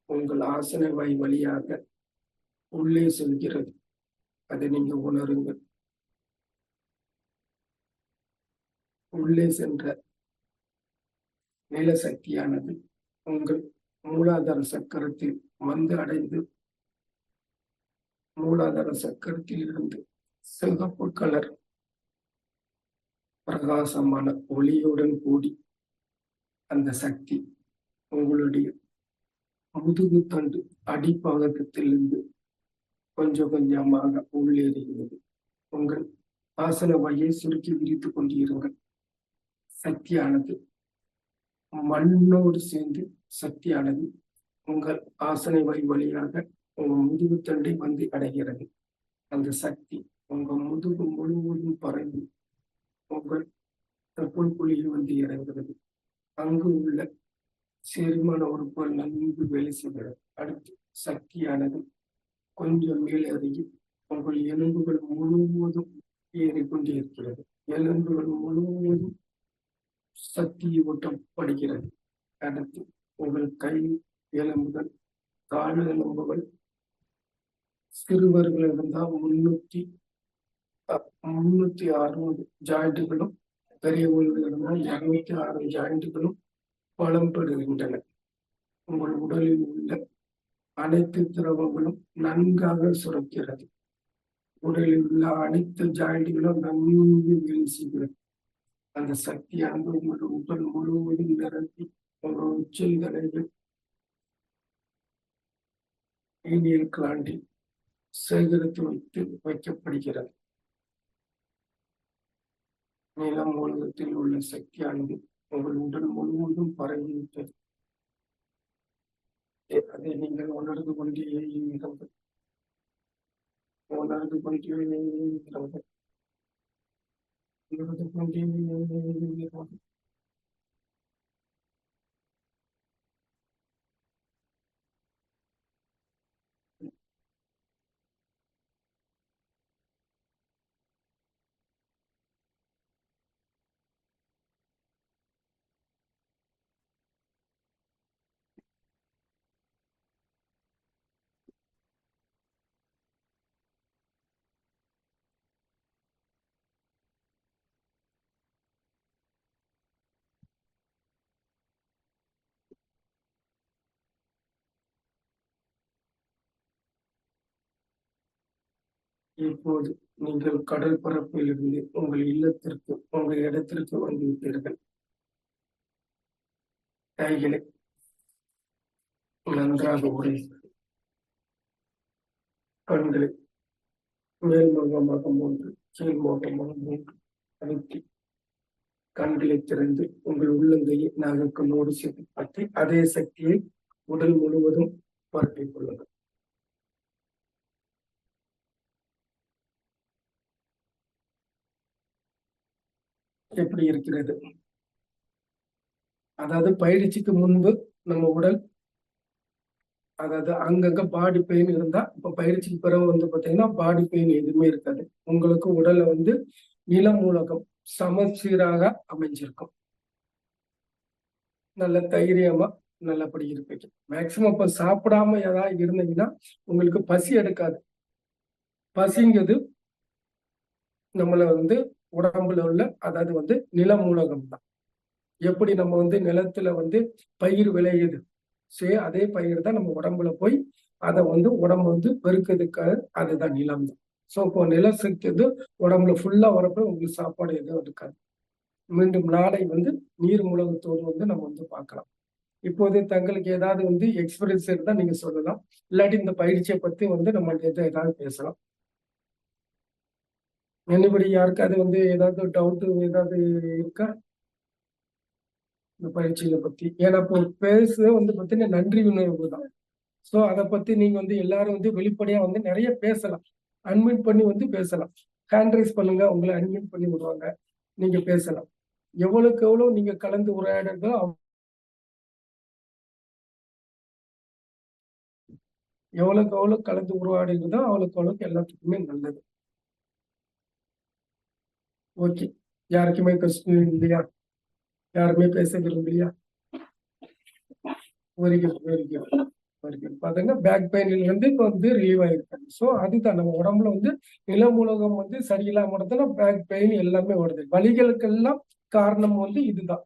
உங்கள் ஆசன வாய் வழியாக உள்ளே செல்கிறது. அதை நீங்க உணருங்கள். உள்ளே சென்ற நிலசக்தியானது உங்கள் மூலாதார சக்கரத்தில் வந்து அடைந்து மூலாதார சக்கரத்தில் இருந்து சிவப்பு கலர் பிரகாசமான ஒளியுடன் கூடி அந்த சக்தி உங்களுடைய முதுகு தண்டு அடிப்பாகத்திலிருந்து கொஞ்சம் கொஞ்சமாக உள்ளேறுகிறது. உங்கள் ஆசன வாயை சுருக்கி விரித்துக் கொண்டிருங்கள். சக்தியானது மண்ணோடு சேர்ந்து சக்தியானது உங்கள் ஆசன வாய் வழியாக உங்க முதுகு தண்டை வந்து அடைகிறது. அந்த சக்தி உங்க முதுகு முழுவதும் பரவி உங்கள் தப்புள் குழியில் வந்து இறங்குகிறது. அங்கு உள்ள செரிமான உறுப்புகள் நன்கு வேலை செய்கிறது. அடுத்து சக்தியானது கொஞ்சம் மேலே அருகி உங்கள் எலும்புகள் முழுவதும் ஏறிக்கொண்டே இருக்கிறது. எலும்புகள் முழுவதும் சக்தி ஊட்டப்படுகிறது. அடுத்து உங்கள் கை எலும்புகள், கால் எலும்புகள், சிறுவர்கள் இருந்தால் 360 ஜாயிண்டுகளும், பெரியவர்கள் இருந்தால் 206 ஜாயிண்டுகளும் பலம் பெறுகின்றன. உங்கள் உடலில் உள்ள அனைத்து திரவங்களும் நன்காக சுரக்கிறது. உடலில் உள்ள அனைத்து ஜாயிண்டுகளும் நன்கு வேலை செய்கிறது. அந்த சக்தியானது உங்கள் உடல் முழுவதும் நிரப்பி உங்கள் உச்சல் தலைகள் ஈனியல் கிளாண்டில் சேகரித்து வைக்கப்படுகிறது. நிலம் மூலத்தில் உள்ள சக்தியானது உங்கள் உடல் முழுவதும் பரவிவிட்டது. அதை நீங்கள் உணர்ந்து கொண்டே இருங்கள். உணர்ந்து கொண்டே இருங்கள். உணர்ந்து கொண்டே இருங்கள். இப்போது நீங்கள் கடல் பரப்பில் இருந்து உங்கள் இல்லத்திற்கு, உங்கள் இடத்திற்கு வந்து விட்டீர்கள். கைகளை நன்றாக உடை, கண்களை மேல் முகமாக 3, கீழ் முகமாக 3 அழுத்தி கண்களை திறந்து உங்கள் உள்ளங்கையை நாகக்கண்ணோடு சேர்த்து பற்றி அதே சக்தியை உடல் முழுவதும் பரப்பிக் கொள்ளுங்கள். எப்படி இருக்கிறது? அதாவது பயிற்சிக்கு முன்பு நம்ம உடல், அதாவது அங்கங்க பாடி பெயின் இருந்தா, இப்ப பயிற்சிக்கு பிறகு வந்து பாத்தீங்கன்னா பாடி பெயின் எதுவுமே இருக்காது. உங்களுக்கு உடல்ல வந்து நிலமூலகம் சமச்சீராக அமைஞ்சிருக்கும். நல்ல தைரியமா நல்லபடி இருப்பீங்க. மேக்சிமம் இப்ப சாப்பிடாம ஏதாவது இருந்தீங்கன்னா உங்களுக்கு பசி எடுக்காது. பசிங்கிறது நம்மள வந்து உடம்புல உள்ள, அதாவது வந்து நிலமூலகம் தான். எப்படி நம்ம வந்து நிலத்துல வந்து பயிர் விளையுது, அதே பயிர் தான் நம்ம உடம்புல போய் அதை வந்து உடம்பு வந்து பெருக்கிறதுக்காக, அதுதான் நிலம் தான். ஸோ இப்போ நிலசக்தி வந்து உடம்புல ஃபுல்லா வரப்ப உங்களுக்கு சாப்பாடு எதுவும் இருக்காது. மீண்டும் நாளை வந்து நீர் மூலகத்தோடு வந்து நம்ம வந்து பார்க்கலாம். இப்போது தங்களுக்கு ஏதாவது வந்து எக்ஸ்பீரியன்ஸ் இருந்தா நீங்க சொல்லலாம். இல்லாட்டி இந்த பயிற்சியை பத்தி வந்து நம்ம ஏதாவது பேசலாம். என்னபடி யாருக்காவது வந்து ஏதாவது டவுட் ஏதாவது இருக்கா இந்த பயிற்சிகளை பத்தி? ஏன்னா இப்போ பேச வந்து பார்த்தீங்கன்னா நன்றி உணர்வு தான். ஸோ அதை பத்தி நீங்க வந்து எல்லாரும் வந்து வெளிப்படையா வந்து நிறைய பேசலாம். அன்மியூட் பண்ணி வந்து பேசலாம். ஹேண்ட் ரைஸ் பண்ணுங்க, உங்களை அன்மியூட் பண்ணி விடுவாங்க, நீங்க பேசலாம். எவ்வளவுக்கு எவ்வளவு நீங்க கலந்து உரையாடுறதோ எவ்வளவுக்கு எவ்வளவு கலந்து உருவாடுகிறதோ அவ்வளவுக்கு அவ்வளவுக்கு எல்லாத்துக்குமே நல்லது. ஓகே, யாருக்குமே கொஸ்டின் இல்லையா? யாருமே பேச விரும்பலையா? Very good, very good, very good. பாத்தீங்கன்னா பேக் பெயின்ல இருந்து இப்போ வந்து ரிலீவ் ஆயிருக்காங்க. ஸோ அதுதான் நம்ம உடம்புல வந்து நிலமூலகம் வந்து சரியில்லாம இடத்துல பேக் பெயின் எல்லாமே வருது. வலிகளுக்கெல்லாம் காரணம் வந்து இதுதான்.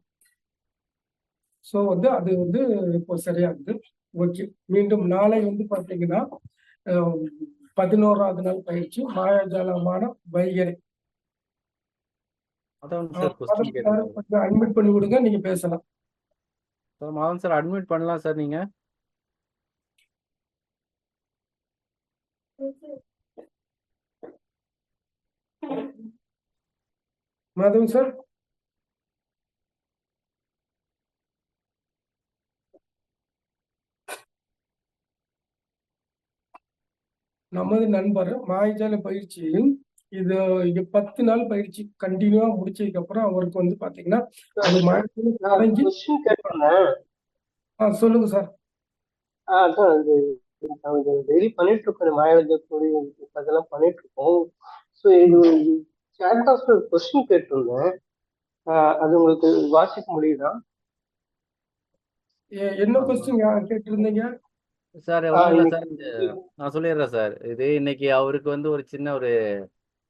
ஸோ வந்து அது வந்து இப்போ சரியாகுது. ஓகே, மீண்டும் நாளை வந்து பாத்தீங்கன்னா 11வது நாள் பயிற்சி மாயாஜாலமான வைகரை. அதான் சார் கொஸ்டின் கேட்டேன். கொஞ்சம் அட்மிட் பண்ணி விடுங்க, நீங்க பேசலாம். சார் மாதவன் சார் அட்மிட் பண்ணலாம் சார் நீங்க. மாதவன் சார், நமது நண்பர் மாயாஜால பயிற்சி இது 10 நாள் பயிற்சி கண்டினியூவா முடிச்சதுக்கு அப்புறம் அவருக்கு வந்து பாத்தீங்கன்னா அது சொல்லுங்க சார். டெய்லி பண்ணிட்டு இருக்கோம், மாயாவதி அதெல்லாம் பண்ணிட்டு இருக்கோம். ஸோ இது சாட் பாக்ஸ்ல ஒரு கொஸ்டின் கேட்டிருந்தேன், அது உங்களுக்கு வாசிக்க முடியுதா? என்ன கொஸ்டின் கேட்டிருந்தீங்க சார்? ஒன்றும் இல்லை சார், நான் சொல்லிடுறேன் சார். இது இன்னைக்கு அவருக்கு வந்து ஒரு சின்ன ஒரு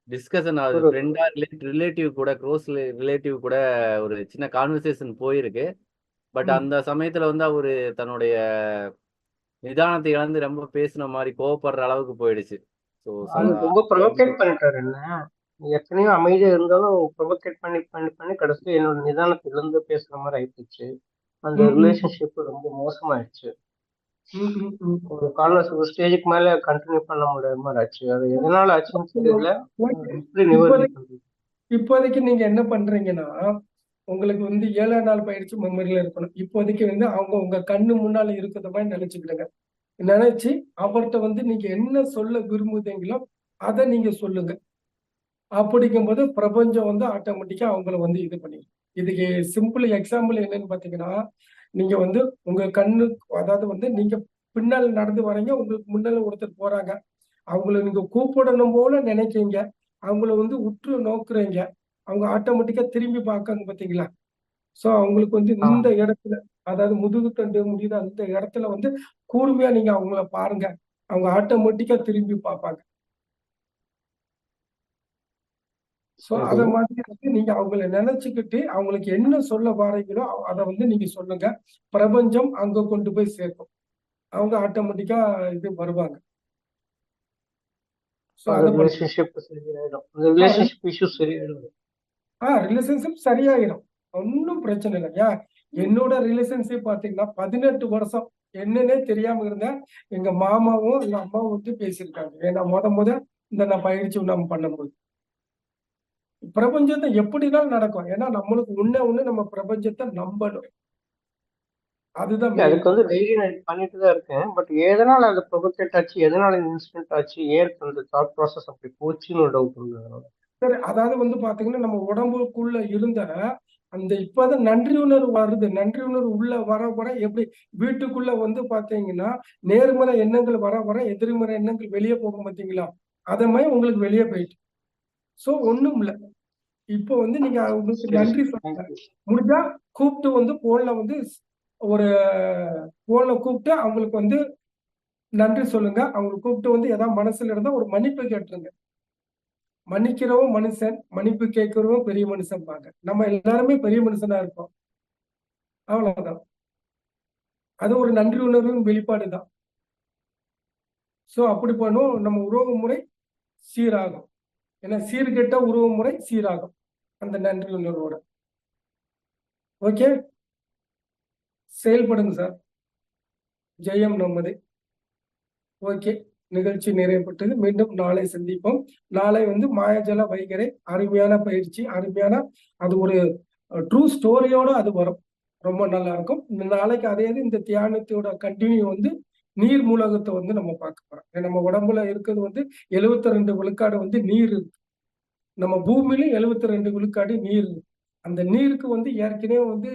டிஸ்கஷன் ஆகுது. ஃப்ரெண்டா ரிலேட்டிவ் கூட, க்ளோஸ் ரிலேட்டிவ் கூட ஒரு சின்ன கான்வர்சேஷன் போயிருக்கு. பட் அந்த சமயத்துல வந்து அவரு தன்னுடைய நிதானத்தை இழந்து ரொம்ப பேசின மாதிரி கோவப்படுற அளவுக்கு போயிடுச்சு. ரொம்ப ப்ரொவோகேட் பண்ணிட்டாரு என்ன. எத்தனையோ அமைதியா இருந்தாலும் ப்ரொவோகேட் பண்ணி பண்ணி பண்ணி கடைசியில் என்னோட நிதானத்தை இழந்து பேசுற மாதிரி ஆயிடுச்சு. அந்த ரிலேஷன்ஷிப் ரொம்ப மோசமாயிடுச்சு. ஒரு கான்வர்ஸ் ஒரு ஸ்டேஜுக்கு மேல கண்டினியூ பண்ண முடியாத மாதிரி ஆச்சு. அது எதனால ஆச்சுன்னு தெரியல. இப்போதைக்கு நீங்க என்ன பண்றீங்கன்னா, உங்களுக்கு வந்து 7ஆம் நாள் பயிற்சி மெமரியில இருக்கணும். இப்போதைக்கு வந்து அவங்க உங்க கண்ணு முன்னால இருக்கிற மாதிரி நினைச்சுக்கிடுங்க. நினைச்சு அவர்கிட்ட வந்து நீங்க என்ன சொல்ல விரும்புதீங்களோ அதை நீங்க சொல்லுங்க. அப்படிங்கும்போது பிரபஞ்சம் வந்து ஆட்டோமேட்டிக்கா அவங்கள வந்து இது பண்ணிடும். இதுக்கு சிம்பிள் எக்ஸாம்பிள் என்னன்னு பாத்தீங்கன்னா, நீங்க வந்து உங்க கண்ணு, அதாவது வந்து நீங்க பின்னால் நடந்து வரீங்க, உங்களுக்கு முன்னால ஒருத்தர் போறாங்க, அவங்கள நீங்க கூப்பிடணும் போல நினைக்கிறீங்க, அவங்கள வந்து உற்று நோக்குறீங்க, அவங்க ஆட்டோமேட்டிக்கா திரும்பி பார்க்காங்க பாத்தீங்களா? சோ அவங்களுக்கு வந்து இந்த இடத்துல, அதாவது முதுகு தண்டு முடியுது அந்த இடத்துல வந்து கூர்மையா நீங்க அவங்கள பாருங்க, அவங்க ஆட்டோமேட்டிக்கா திரும்பி பார்ப்பாங்க. சோ அத மாதிரி வந்து நீங்க அவங்கள நினைச்சுக்கிட்டு அவங்களுக்கு என்ன சொல்ல வாரீங்களோ அதை வந்து நீங்க சொல்லுங்க. பிரபஞ்சம் அங்க கொண்டு போய் சேர்க்கும். அவங்க ஆட்டோமேட்டிக்கா இது வருவாங்க. ரிலேஷன்ஷிப் சரியாயிடும், ஒன்னும் பிரச்சனை இல்லை. ஏன் என்னோட ரிலேஷன்ஷிப் பாத்தீங்கன்னா 18 வருஷம் என்னன்னே தெரியாம இருந்த எங்க மாமாவும் எங்க அம்மாவும் வந்து பேசியிருக்காங்க. ஏன்னா முத இந்த நான் பயிற்சி நம்ம பண்ணும்போது பிரபஞ்சத்தை எப்படிதான் நடக்கும். ஏன்னா நம்மளுக்கு ஒண்ணு நம்ம பிரபஞ்சத்தை நம்பணும். அதுதான் main. அதுக்கு வந்து டெய்லி நான் பண்ணிட்டு தான் இருக்கேன். பட் எதனால அது ப்ரொபோகேட் ஆச்சு, எதனால இந்த இன்சிடென்ட் ஆச்சு, ஏன் அந்த தாட் ப்ராசஸ் அப்படி போச்சுன்னு ஒரு டவுட் வந்து அதனால. சரி, அதாவது வந்து பாத்தீங்கன்னா நம்ம உடம்புக்குள்ள இருந்த அந்த இப்பதான் நன்றி உணர்வு வருது. நன்றி உணர்வு உள்ள வர எப்படி வீட்டுக்குள்ள வந்து பாத்தீங்கன்னா நேர்மறை எண்ணங்கள் வர எதிர்மறை எண்ணங்கள் வெளியே போகும் பாத்தீங்களா? அத மாதிரி உங்களுக்கு வெளியே போயிட்டு. சோ ஒண்ணும் இல்ல. இப்போ வந்து நீங்க உங்களுக்கு நன்றி சொல்லுங்க. முடிஞ்சா கூப்பிட்டு வந்து போன்ல வந்து ஒரு போன்ல கூப்பிட்டு அவங்களுக்கு வந்து நன்றி சொல்லுங்க. அவங்களுக்கு கூப்பிட்டு வந்து ஏதாவது மனசுல இருந்தா ஒரு மன்னிப்பு கேட்டுருங்க. மன்னிக்கிறவன் மனுஷன், மன்னிப்பு கேட்கிறவன் பெரிய மனுஷன் பாங்க. நம்ம எல்லாருமே பெரிய மனுஷனா இருப்போம். அவ்வளவுதான். அது ஒரு நன்றி உணர்வின் வெளிப்பாடுதான். சோ அப்படி பண்ணும் நம்ம உறவு முறை சீராகும். ஏன்னா சீர்கெட்ட உறவு முறை சீராகும் அந்த நன்றி உணர்வோட. ஓகே, செயல்படுங்க சார். ஜெயம் நமது. ஓகே, நிகழ்ச்சி நிறைவுபட்டது. மீண்டும் நாளை சந்திப்போம். நாளை வந்து மாயாஜல வைகரை அருமையான பயிற்சி, அருமையான அது ஒரு ட்ரூ ஸ்டோரியோட அது வரும். ரொம்ப நல்லா இருக்கும். நாளைக்கு அதே இந்த தியானத்தோட கண்டினியூ வந்து நீர் மூலகத்தை வந்து நம்ம பார்க்க போறோம். நம்ம உடம்புல இருக்கிறது வந்து 72 விழுக்காடு வந்து நீர் இருக்கு. நம்ம பூமியில 72 விழுக்காடு நீர் இருக்கு. அந்த நீருக்கு வந்து ஏற்கனவே வந்து